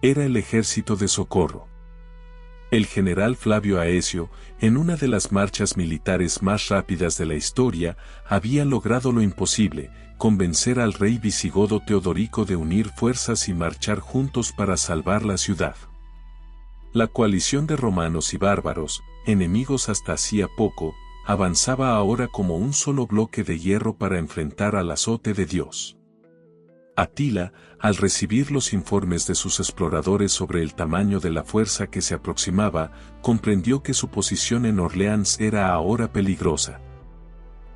A: Era el ejército de socorro. El general Flavio Aecio, en una de las marchas militares más rápidas de la historia, había logrado lo imposible, convencer al rey visigodo Teodorico de unir fuerzas y marchar juntos para salvar la ciudad. La coalición de romanos y bárbaros, enemigos hasta hacía poco, avanzaba ahora como un solo bloque de hierro para enfrentar al azote de Dios. Atila, al recibir los informes de sus exploradores sobre el tamaño de la fuerza que se aproximaba, comprendió que su posición en Orleans era ahora peligrosa.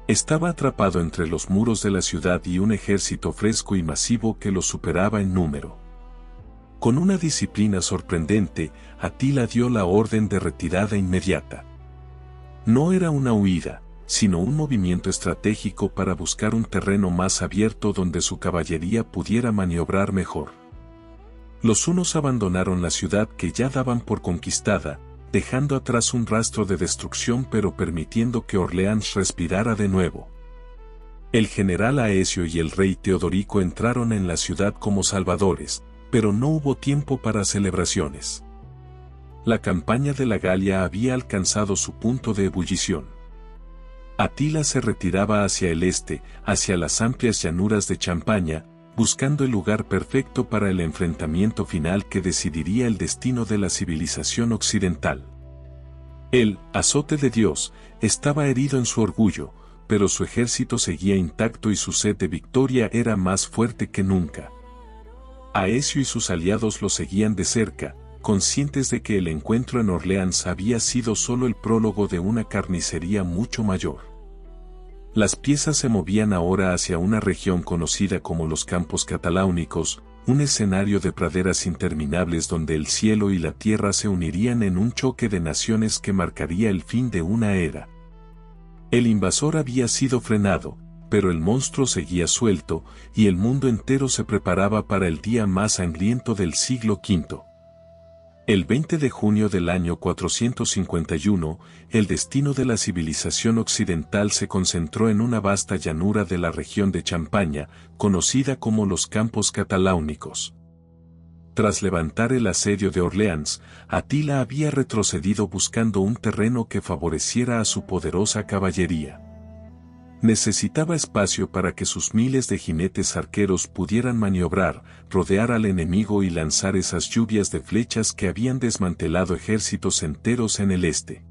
A: Estaba atrapado entre los muros de la ciudad y un ejército fresco y masivo que lo superaba en número. Con una disciplina sorprendente, Atila dio la orden de retirada inmediata. No era una huida, sino un movimiento estratégico para buscar un terreno más abierto donde su caballería pudiera maniobrar mejor. Los hunos abandonaron la ciudad que ya daban por conquistada, dejando atrás un rastro de destrucción pero permitiendo que Orleans respirara de nuevo. El general Aecio y el rey Teodorico entraron en la ciudad como salvadores, pero no hubo tiempo para celebraciones. La campaña de la Galia había alcanzado su punto de ebullición. Atila se retiraba hacia el este, hacia las amplias llanuras de Champaña, buscando el lugar perfecto para el enfrentamiento final que decidiría el destino de la civilización occidental. El azote de Dios estaba herido en su orgullo, pero su ejército seguía intacto y su sed de victoria era más fuerte que nunca. Aecio y sus aliados lo seguían de cerca, conscientes de que el encuentro en Orleans había sido solo el prólogo de una carnicería mucho mayor. Las piezas se movían ahora hacia una región conocida como los Campos Cataláunicos, un escenario de praderas interminables donde el cielo y la tierra se unirían en un choque de naciones que marcaría el fin de una era. El invasor había sido frenado, pero el monstruo seguía suelto, y el mundo entero se preparaba para el día más sangriento del siglo V. El 20 de junio del año 451, el destino de la civilización occidental se concentró en una vasta llanura de la región de Champaña, conocida como los Campos Cataláunicos. Tras levantar el asedio de Orleans, Atila había retrocedido buscando un terreno que favoreciera a su poderosa caballería. Necesitaba espacio para que sus miles de jinetes arqueros pudieran maniobrar, rodear al enemigo y lanzar esas lluvias de flechas que habían desmantelado ejércitos enteros en el este.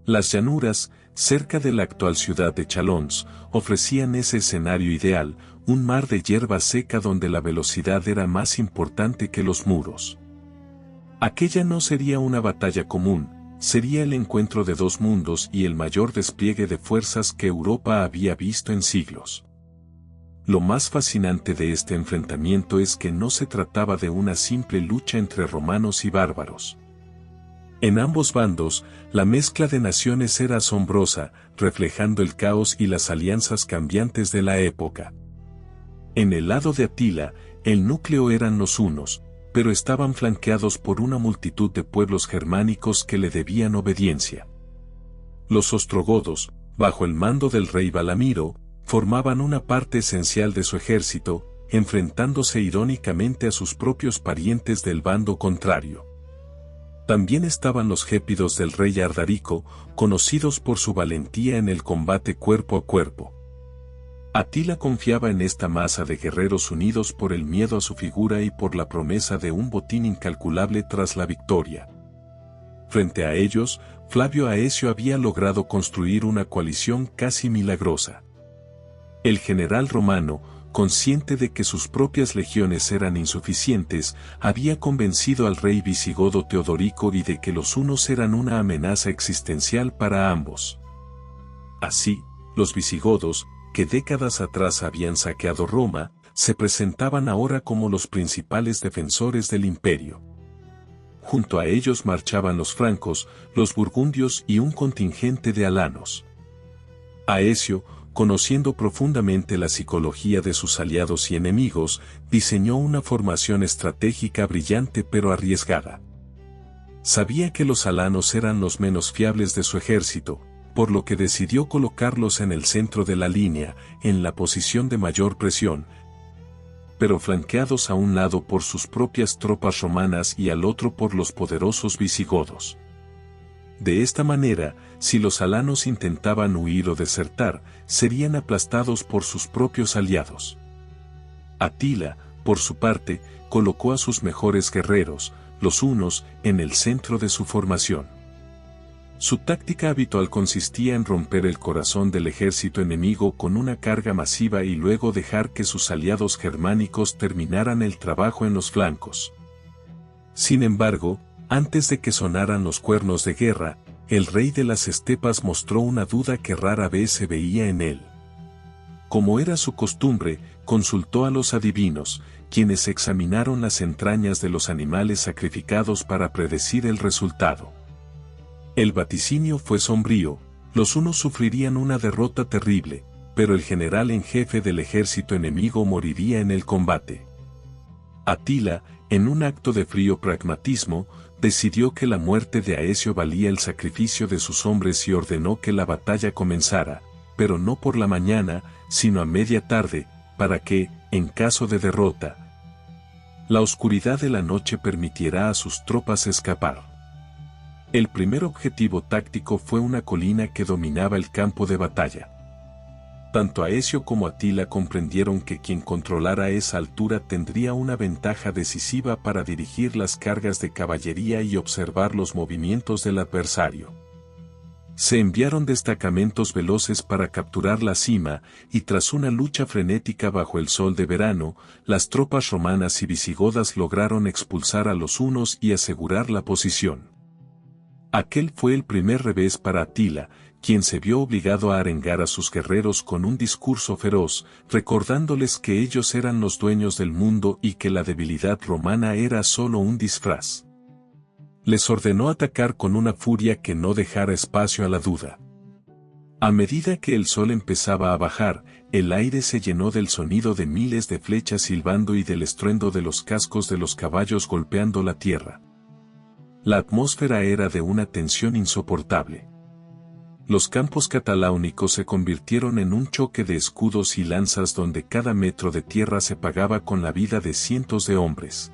A: Las llanuras, cerca de la actual ciudad de Chalons, ofrecían ese escenario ideal, un mar de hierba seca donde la velocidad era más importante que los muros. Aquella no sería una batalla común, sería el encuentro de dos mundos y el mayor despliegue de fuerzas que Europa había visto en siglos. Lo más fascinante de este enfrentamiento es que no se trataba de una simple lucha entre romanos y bárbaros. En ambos bandos, la mezcla de naciones era asombrosa, reflejando el caos y las alianzas cambiantes de la época. En el lado de Atila, el núcleo eran los hunos, pero estaban flanqueados por una multitud de pueblos germánicos que le debían obediencia. Los ostrogodos, bajo el mando del rey Balamiro, formaban una parte esencial de su ejército, enfrentándose irónicamente a sus propios parientes del bando contrario. También estaban los gépidos del rey Ardarico, conocidos por su valentía en el combate cuerpo a cuerpo. Atila confiaba en esta masa de guerreros unidos por el miedo a su figura y por la promesa de un botín incalculable tras la victoria. Frente a ellos, Flavio Aecio había logrado construir una coalición casi milagrosa. El general romano, consciente de que sus propias legiones eran insuficientes, había convencido al rey visigodo Teodorico y de que los hunos eran una amenaza existencial para ambos. Así, los visigodos, que décadas atrás habían saqueado Roma, se presentaban ahora como los principales defensores del imperio. Junto a ellos marchaban los francos, los burgundios y un contingente de alanos. Aecio, conociendo profundamente la psicología de sus aliados y enemigos, diseñó una formación estratégica brillante pero arriesgada. Sabía que los alanos eran los menos fiables de su ejército, por lo que decidió colocarlos en el centro de la línea, en la posición de mayor presión, pero flanqueados a un lado por sus propias tropas romanas y al otro por los poderosos visigodos. De esta manera, si los alanos intentaban huir o desertar, serían aplastados por sus propios aliados. Atila, por su parte, colocó a sus mejores guerreros, los hunos, en el centro de su formación. Su táctica habitual consistía en romper el corazón del ejército enemigo con una carga masiva y luego dejar que sus aliados germánicos terminaran el trabajo en los flancos. Sin embargo, antes de que sonaran los cuernos de guerra, el rey de las estepas mostró una duda que rara vez se veía en él. Como era su costumbre, consultó a los adivinos, quienes examinaron las entrañas de los animales sacrificados para predecir el resultado. El vaticinio fue sombrío, los hunos sufrirían una derrota terrible, pero el general en jefe del ejército enemigo moriría en el combate. Atila, en un acto de frío pragmatismo, decidió que la muerte de Aecio valía el sacrificio de sus hombres y ordenó que la batalla comenzara, pero no por la mañana, sino a media tarde, para que, en caso de derrota, la oscuridad de la noche permitiera a sus tropas escapar. El primer objetivo táctico fue una colina que dominaba el campo de batalla. Tanto Aecio como Atila comprendieron que quien controlara esa altura tendría una ventaja decisiva para dirigir las cargas de caballería y observar los movimientos del adversario. Se enviaron destacamentos veloces para capturar la cima, y tras una lucha frenética bajo el sol de verano, las tropas romanas y visigodas lograron expulsar a los hunos y asegurar la posición. Aquel fue el primer revés para Atila, quien se vio obligado a arengar a sus guerreros con un discurso feroz, recordándoles que ellos eran los dueños del mundo y que la debilidad romana era solo un disfraz. Les ordenó atacar con una furia que no dejara espacio a la duda. A medida que el sol empezaba a bajar, el aire se llenó del sonido de miles de flechas silbando y del estruendo de los cascos de los caballos golpeando la tierra. La atmósfera era de una tensión insoportable. Los campos cataláunicos se convirtieron en un choque de escudos y lanzas donde cada metro de tierra se pagaba con la vida de cientos de hombres.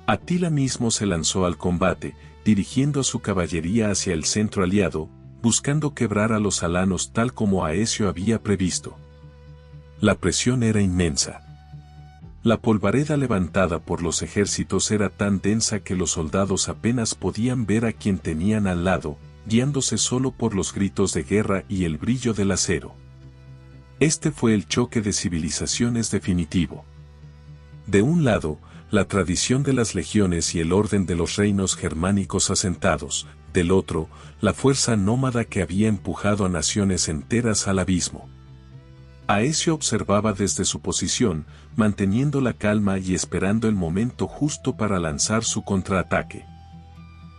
A: Atila mismo se lanzó al combate, dirigiendo a su caballería hacia el centro aliado, buscando quebrar a los alanos tal como Aecio había previsto. La presión era inmensa. La polvareda levantada por los ejércitos era tan densa que los soldados apenas podían ver a quien tenían al lado, guiándose solo por los gritos de guerra y el brillo del acero. Este fue el choque de civilizaciones definitivo. De un lado, la tradición de las legiones y el orden de los reinos germánicos asentados, del otro, la fuerza nómada que había empujado a naciones enteras al abismo. Aecio observaba desde su posición, manteniendo la calma y esperando el momento justo para lanzar su contraataque.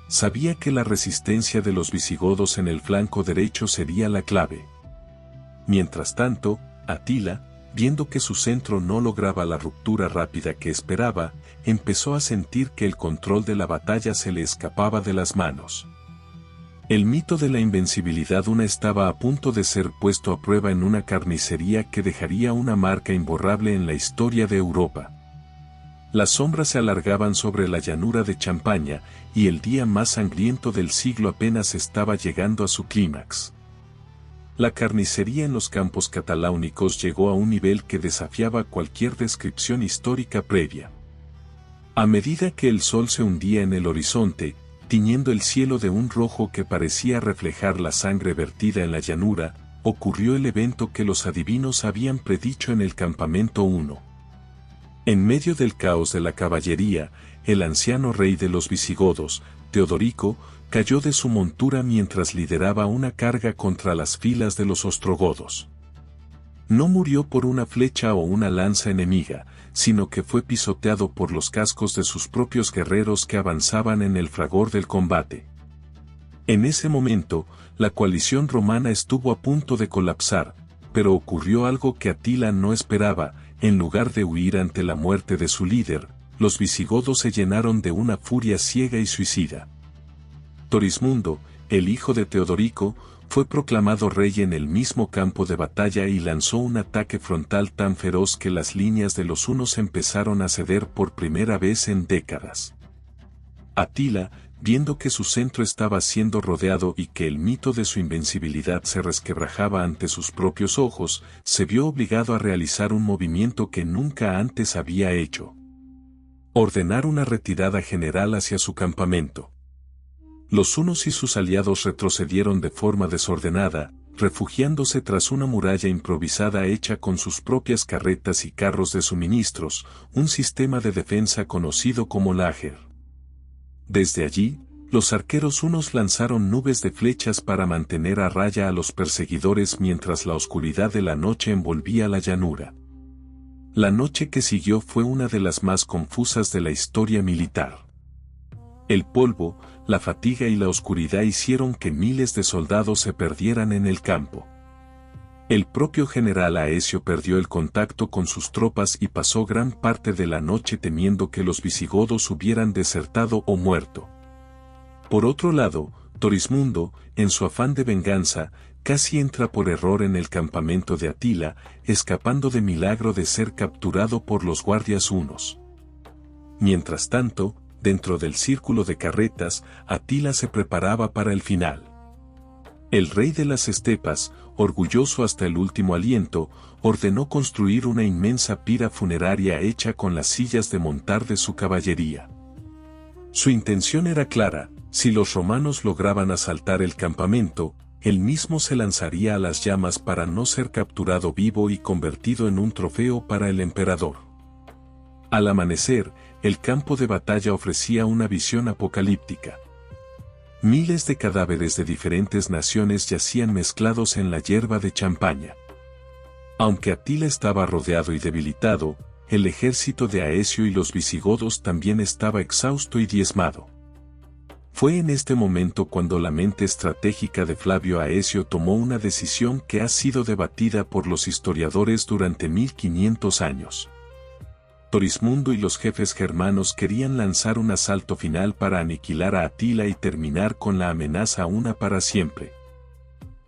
A: Sabía que la resistencia de los visigodos en el flanco derecho sería la clave. Mientras tanto, Atila, viendo que su centro no lograba la ruptura rápida que esperaba, empezó a sentir que el control de la batalla se le escapaba de las manos. El mito de la invencibilidad estaba a punto de ser puesto a prueba en una carnicería que dejaría una marca imborrable en la historia de Europa. Las sombras se alargaban sobre la llanura de Champaña, y el día más sangriento del siglo apenas estaba llegando a su clímax. La carnicería en los campos cataláunicos llegó a un nivel que desafiaba cualquier descripción histórica previa. A medida que el sol se hundía en el horizonte, tiñendo el cielo de un rojo que parecía reflejar la sangre vertida en la llanura, ocurrió el evento que los adivinos habían predicho en el campamento 1. En medio del caos de la caballería, el anciano rey de los visigodos, Teodorico, cayó de su montura mientras lideraba una carga contra las filas de los ostrogodos. No murió por una flecha o una lanza enemiga, sino que fue pisoteado por los cascos de sus propios guerreros que avanzaban en el fragor del combate. En ese momento, la coalición romana estuvo a punto de colapsar, pero ocurrió algo que Atila no esperaba. En lugar de huir ante la muerte de su líder, los visigodos se llenaron de una furia ciega y suicida. Torismundo, el hijo de Teodorico, fue proclamado rey en el mismo campo de batalla y lanzó un ataque frontal tan feroz que las líneas de los hunos empezaron a ceder por primera vez en décadas. Atila, viendo que su centro estaba siendo rodeado y que el mito de su invencibilidad se resquebrajaba ante sus propios ojos, se vio obligado a realizar un movimiento que nunca antes había hecho: ordenar una retirada general hacia su campamento. Los hunos y sus aliados retrocedieron de forma desordenada, refugiándose tras una muralla improvisada hecha con sus propias carretas y carros de suministros, un sistema de defensa conocido como láger. Desde allí, los arqueros hunos lanzaron nubes de flechas para mantener a raya a los perseguidores mientras la oscuridad de la noche envolvía la llanura. La noche que siguió fue una de las más confusas de la historia militar. El polvo, la fatiga y la oscuridad hicieron que miles de soldados se perdieran en el campo. El propio general Aecio perdió el contacto con sus tropas y pasó gran parte de la noche temiendo que los visigodos hubieran desertado o muerto. Por otro lado, Torismundo, en su afán de venganza, casi entra por error en el campamento de Atila, escapando de milagro de ser capturado por los guardias hunos. Mientras tanto, dentro del círculo de carretas, Atila se preparaba para el final. El rey de las estepas, orgulloso hasta el último aliento, ordenó construir una inmensa pira funeraria hecha con las sillas de montar de su caballería. Su intención era clara: si los romanos lograban asaltar el campamento, él mismo se lanzaría a las llamas para no ser capturado vivo y convertido en un trofeo para el emperador. Al amanecer, el campo de batalla ofrecía una visión apocalíptica. Miles de cadáveres de diferentes naciones yacían mezclados en la hierba de champaña. Aunque Atila estaba rodeado y debilitado, el ejército de Aecio y los visigodos también estaba exhausto y diezmado. Fue en este momento cuando la mente estratégica de Flavio Aecio tomó una decisión que ha sido debatida por los historiadores durante 1500 años. Torismundo y los jefes germanos querían lanzar un asalto final para aniquilar a Atila y terminar con la amenaza una para siempre.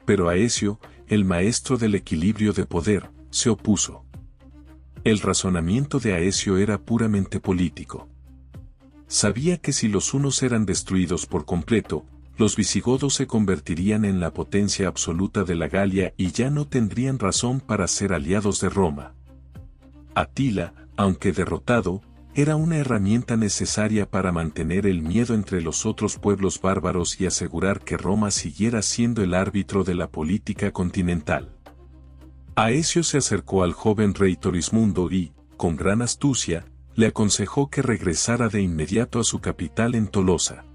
A: Pero Aecio, el maestro del equilibrio de poder, se opuso. El razonamiento de Aecio era puramente político. Sabía que si los hunos eran destruidos por completo, los visigodos se convertirían en la potencia absoluta de la Galia y ya no tendrían razón para ser aliados de Roma. Atila, aunque derrotado, era una herramienta necesaria para mantener el miedo entre los otros pueblos bárbaros y asegurar que Roma siguiera siendo el árbitro de la política continental. Aecio se acercó al joven rey Torismundo y, con gran astucia, le aconsejó que regresara de inmediato a su capital en Tolosa.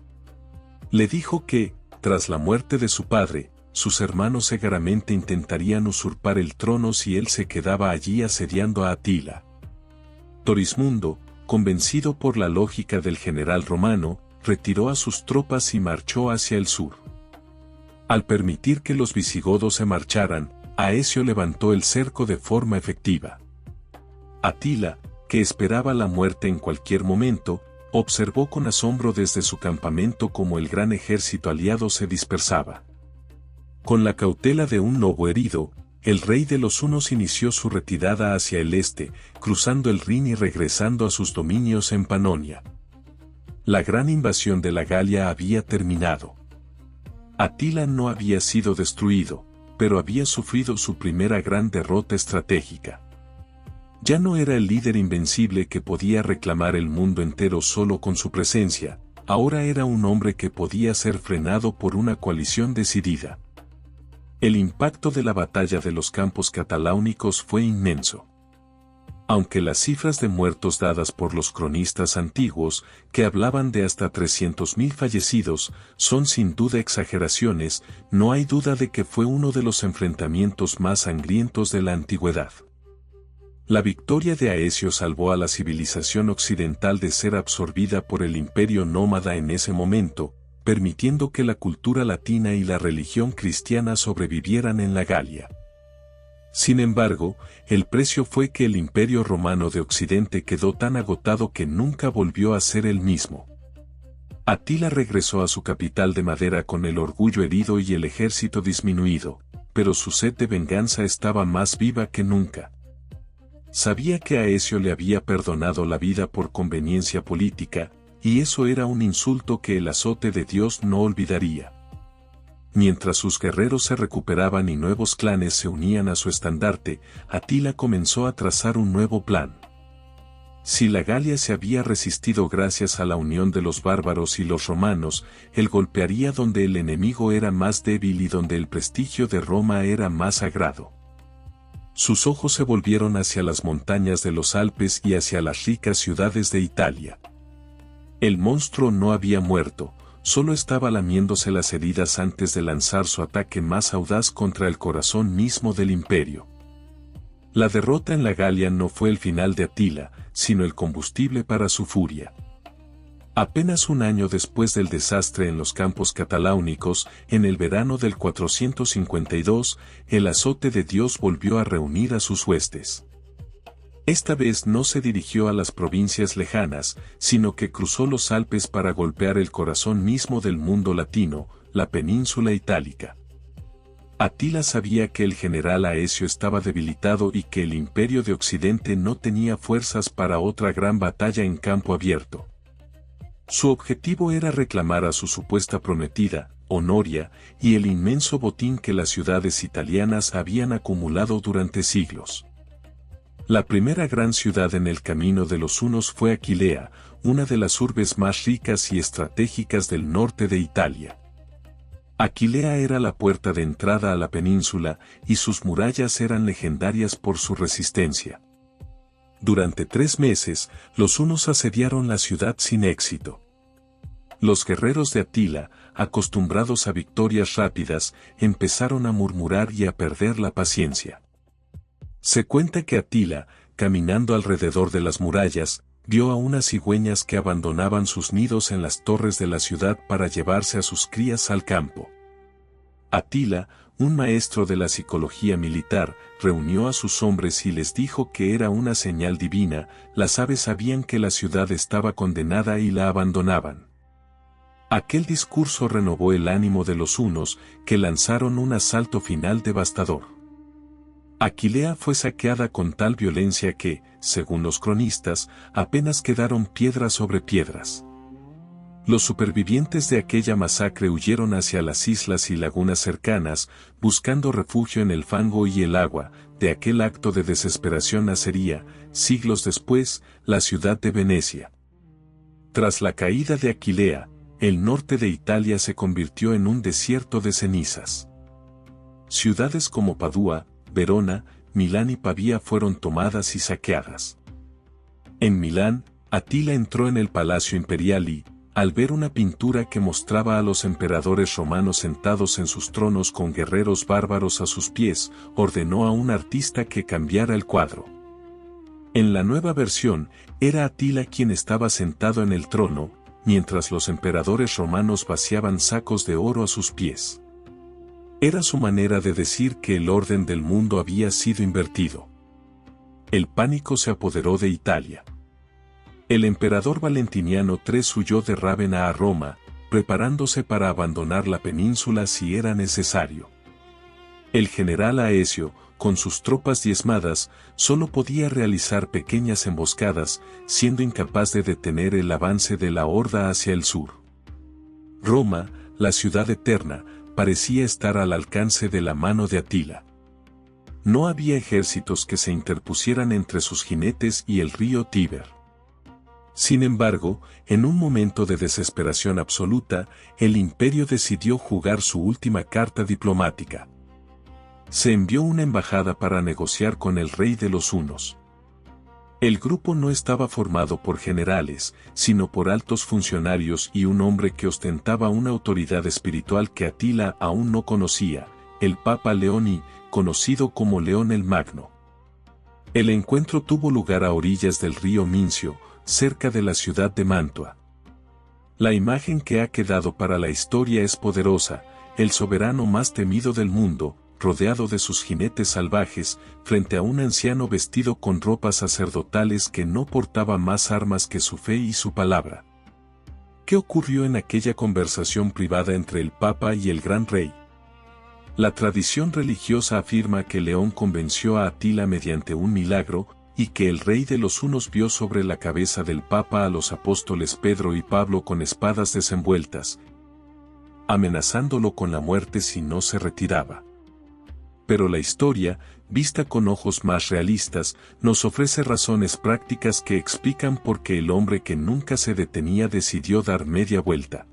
A: Le dijo que, tras la muerte de su padre, sus hermanos seguramente intentarían usurpar el trono si él se quedaba allí asediando a Atila. Torismundo, convencido por la lógica del general romano, retiró a sus tropas y marchó hacia el sur. Al permitir que los visigodos se marcharan, Aecio levantó el cerco de forma efectiva. Atila, que esperaba la muerte en cualquier momento, observó con asombro desde su campamento cómo el gran ejército aliado se dispersaba. Con la cautela de un lobo herido, el rey de los hunos inició su retirada hacia el este, cruzando el Rin y regresando a sus dominios en Panonia. La gran invasión de la Galia había terminado. Atila no había sido destruido, pero había sufrido su primera gran derrota estratégica. Ya no era el líder invencible que podía reclamar el mundo entero solo con su presencia, ahora era un hombre que podía ser frenado por una coalición decidida. El impacto de la batalla de los campos cataláunicos fue inmenso. Aunque las cifras de muertos dadas por los cronistas antiguos, que hablaban de hasta 300.000 fallecidos, son sin duda exageraciones, no hay duda de que fue uno de los enfrentamientos más sangrientos de la antigüedad. La victoria de Aecio salvó a la civilización occidental de ser absorbida por el imperio nómada en ese momento, permitiendo que la cultura latina y la religión cristiana sobrevivieran en la Galia. Sin embargo, el precio fue que el Imperio Romano de Occidente quedó tan agotado que nunca volvió a ser el mismo. Atila regresó a su capital de madera con el orgullo herido y el ejército disminuido, pero su sed de venganza estaba más viva que nunca. Sabía que Aecio le había perdonado la vida por conveniencia política, y eso era un insulto que el azote de Dios no olvidaría. Mientras sus guerreros se recuperaban y nuevos clanes se unían a su estandarte, Atila comenzó a trazar un nuevo plan. Si la Galia se había resistido gracias a la unión de los bárbaros y los romanos, él golpearía donde el enemigo era más débil y donde el prestigio de Roma era más sagrado. Sus ojos se volvieron hacia las montañas de los Alpes y hacia las ricas ciudades de Italia. El monstruo no había muerto, solo estaba lamiéndose las heridas antes de lanzar su ataque más audaz contra el corazón mismo del imperio. La derrota en la Galia no fue el final de Atila, sino el combustible para su furia. Apenas un año después del desastre en los campos cataláunicos, en el verano del 452, el azote de Dios volvió a reunir a sus huestes. Esta vez no se dirigió a las provincias lejanas, sino que cruzó los Alpes para golpear el corazón mismo del mundo latino, la península itálica. Atila sabía que el general Aecio estaba debilitado y que el imperio de Occidente no tenía fuerzas para otra gran batalla en campo abierto. Su objetivo era reclamar a su supuesta prometida, Honoria, y el inmenso botín que las ciudades italianas habían acumulado durante siglos. La primera gran ciudad en el camino de los hunos fue Aquilea, una de las urbes más ricas y estratégicas del norte de Italia. Aquilea era la puerta de entrada a la península y sus murallas eran legendarias por su resistencia. Durante 3 meses, los hunos asediaron la ciudad sin éxito. Los guerreros de Atila, acostumbrados a victorias rápidas, empezaron a murmurar y a perder la paciencia. Se cuenta que Atila, caminando alrededor de las murallas, vio a unas cigüeñas que abandonaban sus nidos en las torres de la ciudad para llevarse a sus crías al campo. Atila, un maestro de la psicología militar, reunió a sus hombres y les dijo que era una señal divina, las aves sabían que la ciudad estaba condenada y la abandonaban. Aquel discurso renovó el ánimo de los hunos, que lanzaron un asalto final devastador. Aquilea fue saqueada con tal violencia que, según los cronistas, apenas quedaron piedras sobre piedras. Los supervivientes de aquella masacre huyeron hacia las islas y lagunas cercanas, buscando refugio en el fango y el agua. De aquel acto de desesperación nacería, siglos después, la ciudad de Venecia. Tras la caída de Aquilea, el norte de Italia se convirtió en un desierto de cenizas. Ciudades como Padua, Verona, Milán y Pavía fueron tomadas y saqueadas. En Milán, Atila entró en el Palacio Imperial y, al ver una pintura que mostraba a los emperadores romanos sentados en sus tronos con guerreros bárbaros a sus pies, ordenó a un artista que cambiara el cuadro. En la nueva versión, era Atila quien estaba sentado en el trono, mientras los emperadores romanos vaciaban sacos de oro a sus pies. Era su manera de decir que el orden del mundo había sido invertido. El pánico se apoderó de Italia. El emperador Valentiniano III huyó de Rávena a Roma, preparándose para abandonar la península si era necesario. El general Aecio, con sus tropas diezmadas, solo podía realizar pequeñas emboscadas, siendo incapaz de detener el avance de la horda hacia el sur. Roma, la ciudad eterna, parecía estar al alcance de la mano de Atila. No había ejércitos que se interpusieran entre sus jinetes y el río Tíber. Sin embargo, en un momento de desesperación absoluta, el imperio decidió jugar su última carta diplomática. Se envió una embajada para negociar con el rey de los hunos. El grupo no estaba formado por generales, sino por altos funcionarios y un hombre que ostentaba una autoridad espiritual que Atila aún no conocía, el Papa León I, conocido como León el Magno. El encuentro tuvo lugar a orillas del río Mincio, cerca de la ciudad de Mantua. La imagen que ha quedado para la historia es poderosa, el soberano más temido del mundo, rodeado de sus jinetes salvajes, frente a un anciano vestido con ropas sacerdotales que no portaba más armas que su fe y su palabra. ¿Qué ocurrió en aquella conversación privada entre el Papa y el gran rey? La tradición religiosa afirma que León convenció a Atila mediante un milagro, y que el rey de los hunos vio sobre la cabeza del Papa a los apóstoles Pedro y Pablo con espadas desenvueltas, amenazándolo con la muerte si no se retiraba. Pero la historia, vista con ojos más realistas, nos ofrece razones prácticas que explican por qué el hombre que nunca se detenía decidió dar media vuelta.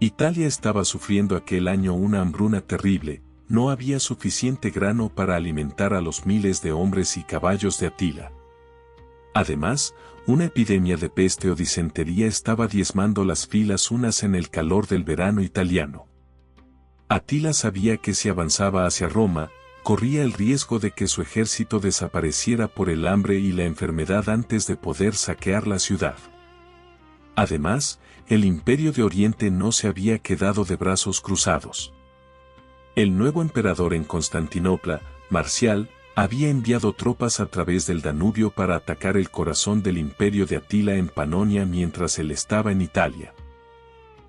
A: Italia estaba sufriendo aquel año una hambruna terrible, no había suficiente grano para alimentar a los miles de hombres y caballos de Atila. Además, una epidemia de peste o disentería estaba diezmando las filas unas en el calor del verano italiano. Atila sabía que si avanzaba hacia Roma, corría el riesgo de que su ejército desapareciera por el hambre y la enfermedad antes de poder saquear la ciudad. Además, el Imperio de Oriente no se había quedado de brazos cruzados. El nuevo emperador en Constantinopla, Marcial, había enviado tropas a través del Danubio para atacar el corazón del Imperio de Atila en Panonia mientras él estaba en Italia.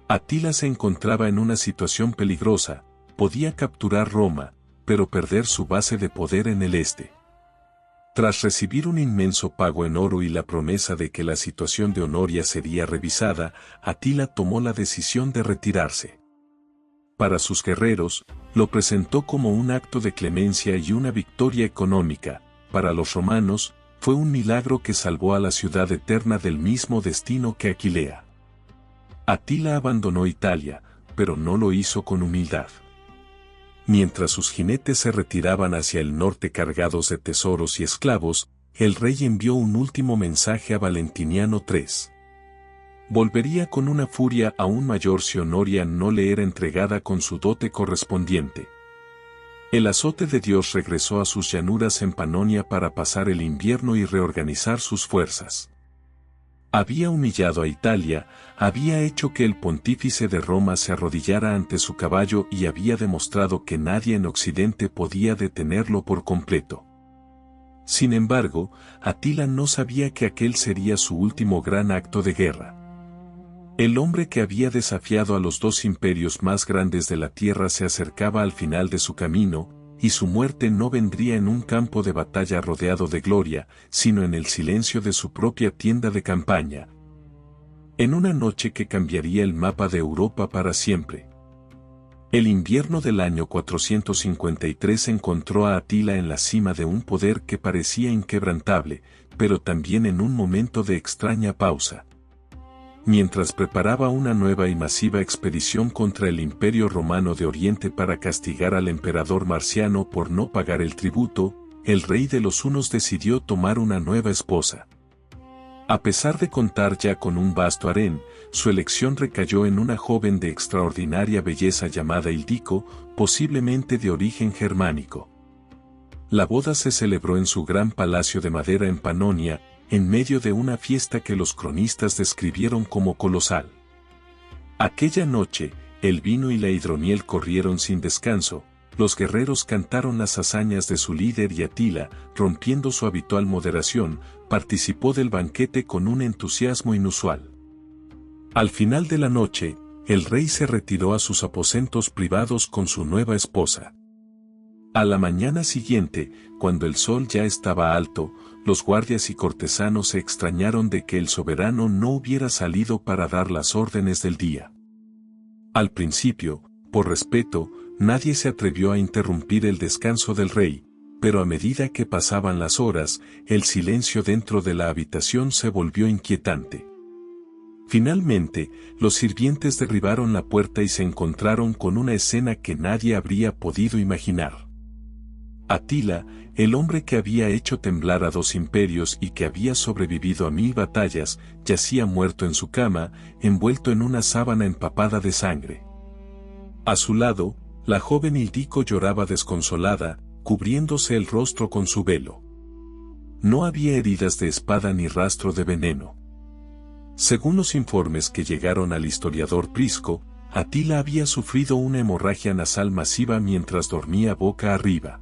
A: Atila se encontraba en una situación peligrosa, podía capturar Roma, pero perder su base de poder en el este. Tras recibir un inmenso pago en oro y la promesa de que la situación de Honoria sería revisada, Atila tomó la decisión de retirarse. Para sus guerreros, lo presentó como un acto de clemencia y una victoria económica. Para los romanos, fue un milagro que salvó a la ciudad eterna del mismo destino que Aquilea. Atila abandonó Italia, pero no lo hizo con humildad. Mientras sus jinetes se retiraban hacia el norte cargados de tesoros y esclavos, el rey envió un último mensaje a Valentiniano III. Volvería con una furia aún mayor si Honoria no le era entregada con su dote correspondiente. El azote de Dios regresó a sus llanuras en Panonia para pasar el invierno y reorganizar sus fuerzas. Había humillado a Italia, había hecho que el pontífice de Roma se arrodillara ante su caballo y había demostrado que nadie en Occidente podía detenerlo por completo. Sin embargo, Atila no sabía que aquel sería su último gran acto de guerra. El hombre que había desafiado a los dos imperios más grandes de la tierra se acercaba al final de su camino, y su muerte no vendría en un campo de batalla rodeado de gloria, sino en el silencio de su propia tienda de campaña. En una noche que cambiaría el mapa de Europa para siempre. El invierno del año 453 encontró a Atila en la cima de un poder que parecía inquebrantable, pero también en un momento de extraña pausa. Mientras preparaba una nueva y masiva expedición contra el Imperio Romano de Oriente para castigar al emperador Marciano por no pagar el tributo, el rey de los hunos decidió tomar una nueva esposa. A pesar de contar ya con un vasto harén, su elección recayó en una joven de extraordinaria belleza llamada Ildico, posiblemente de origen germánico. La boda se celebró en su gran palacio de madera en Panonia, en medio de una fiesta que los cronistas describieron como colosal. Aquella noche, el vino y la hidromiel corrieron sin descanso, los guerreros cantaron las hazañas de su líder y Atila, rompiendo su habitual moderación, participó del banquete con un entusiasmo inusual. Al final de la noche, el rey se retiró a sus aposentos privados con su nueva esposa. A la mañana siguiente, cuando el sol ya estaba alto, los guardias y cortesanos se extrañaron de que el soberano no hubiera salido para dar las órdenes del día. Al principio, por respeto, nadie se atrevió a interrumpir el descanso del rey, pero a medida que pasaban las horas, el silencio dentro de la habitación se volvió inquietante. Finalmente, los sirvientes derribaron la puerta y se encontraron con una escena que nadie habría podido imaginar. Atila, el hombre que había hecho temblar a 2 imperios y que había sobrevivido a 1000 batallas, yacía muerto en su cama, envuelto en una sábana empapada de sangre. A su lado, la joven Ildiko lloraba desconsolada, cubriéndose el rostro con su velo. No había heridas de espada ni rastro de veneno. Según los informes que llegaron al historiador Prisco, Atila había sufrido una hemorragia nasal masiva mientras dormía boca arriba.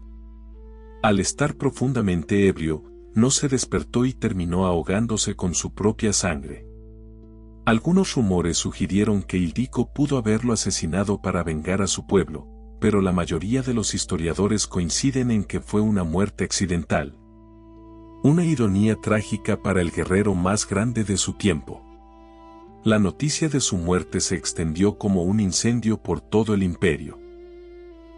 A: Al estar profundamente ebrio, no se despertó y terminó ahogándose con su propia sangre. Algunos rumores sugirieron que Ildiko pudo haberlo asesinado para vengar a su pueblo, pero la mayoría de los historiadores coinciden en que fue una muerte accidental. Una ironía trágica para el guerrero más grande de su tiempo. La noticia de su muerte se extendió como un incendio por todo el imperio.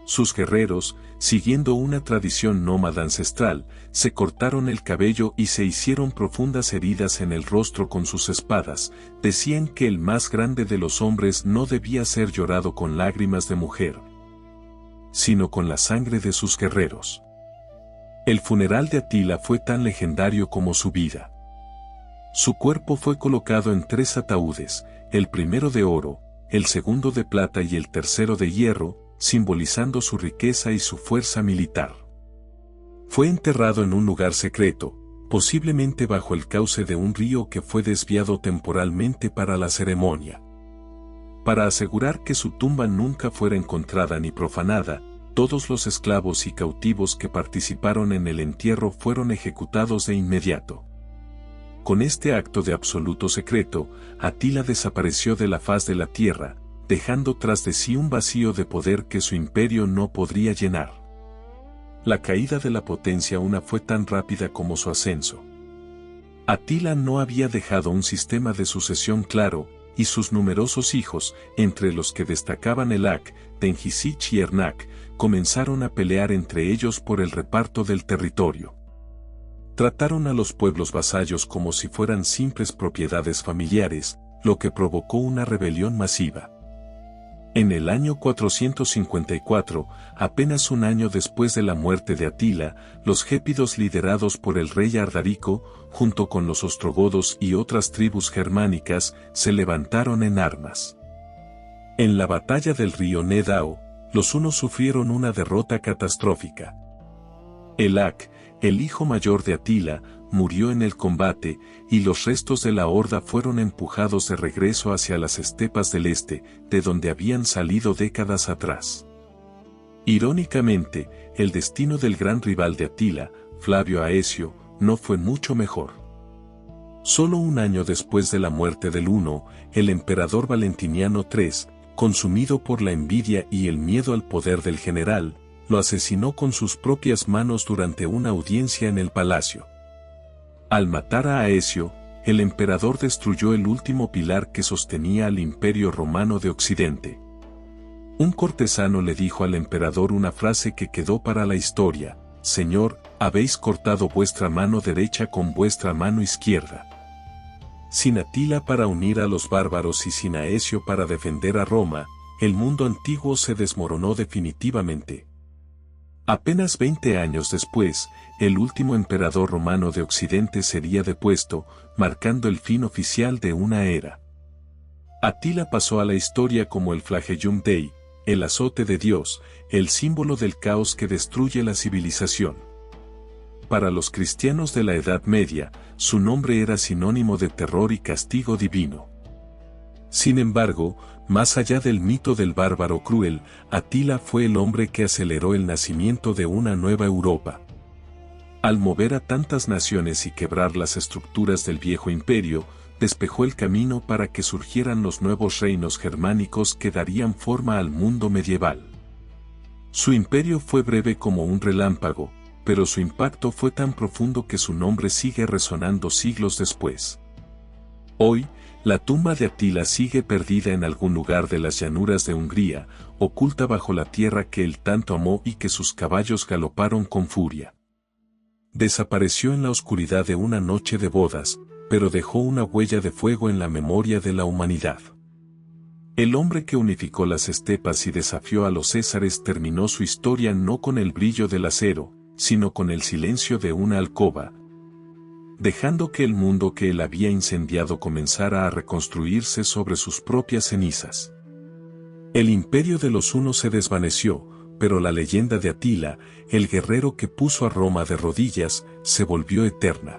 A: Sus guerreros, siguiendo una tradición nómada ancestral, se cortaron el cabello y se hicieron profundas heridas en el rostro con sus espadas. Decían que el más grande de los hombres no debía ser llorado con lágrimas de mujer, sino con la sangre de sus guerreros. El funeral de Atila fue tan legendario como su vida. Su cuerpo fue colocado en 3 ataúdes, el primero de oro, el segundo de plata y el tercero de hierro, simbolizando su riqueza y su fuerza militar. Fue enterrado en un lugar secreto, posiblemente bajo el cauce de un río que fue desviado temporalmente para la ceremonia. Para asegurar que su tumba nunca fuera encontrada ni profanada, todos los esclavos y cautivos que participaron en el entierro fueron ejecutados de inmediato. Con este acto de absoluto secreto, Atila desapareció de la faz de la tierra, dejando tras de sí un vacío de poder que su imperio no podría llenar. La caída de la potencia una fue tan rápida como su ascenso. Atila no había dejado un sistema de sucesión claro, y sus numerosos hijos, entre los que destacaban Elac, Tengisich y Ernak, comenzaron a pelear entre ellos por el reparto del territorio. Trataron a los pueblos vasallos como si fueran simples propiedades familiares, lo que provocó una rebelión masiva. En el año 454, apenas un año después de la muerte de Atila, los gépidos liderados por el rey Ardarico, junto con los ostrogodos y otras tribus germánicas, se levantaron en armas. En la batalla del río Nedao, los hunos sufrieron una derrota catastrófica. Elac, el hijo mayor de Atila, murió en el combate, y los restos de la horda fueron empujados de regreso hacia las estepas del este, de donde habían salido décadas atrás. Irónicamente, el destino del gran rival de Atila, Flavio Aecio, no fue mucho mejor. Solo un año después de la muerte del Huno, el emperador Valentiniano III, consumido por la envidia y el miedo al poder del general, lo asesinó con sus propias manos durante una audiencia en el palacio. Al matar a Aecio, el emperador destruyó el último pilar que sostenía al Imperio Romano de Occidente. Un cortesano le dijo al emperador una frase que quedó para la historia: «Señor, habéis cortado vuestra mano derecha con vuestra mano izquierda». Sin Atila para unir a los bárbaros y sin Aecio para defender a Roma, el mundo antiguo se desmoronó definitivamente. Apenas 20 años después, el último emperador romano de Occidente sería depuesto, marcando el fin oficial de una era. Atila pasó a la historia como el Flagellum Dei, el azote de Dios, el símbolo del caos que destruye la civilización. Para los cristianos de la Edad Media, su nombre era sinónimo de terror y castigo divino. Sin embargo, más allá del mito del bárbaro cruel, Atila fue el hombre que aceleró el nacimiento de una nueva Europa. Al mover a tantas naciones y quebrar las estructuras del viejo imperio, despejó el camino para que surgieran los nuevos reinos germánicos que darían forma al mundo medieval. Su imperio fue breve como un relámpago, pero su impacto fue tan profundo que su nombre sigue resonando siglos después. Hoy, la tumba de Atila sigue perdida en algún lugar de las llanuras de Hungría, oculta bajo la tierra que él tanto amó y que sus caballos galoparon con furia. Desapareció en la oscuridad de una noche de bodas, pero dejó una huella de fuego en la memoria de la humanidad. El hombre que unificó las estepas y desafió a los césares terminó su historia no con el brillo del acero, sino con el silencio de una alcoba, dejando que el mundo que él había incendiado comenzara a reconstruirse sobre sus propias cenizas. El imperio de los hunos se desvaneció, pero la leyenda de Atila, el guerrero que puso a Roma de rodillas, se volvió eterna.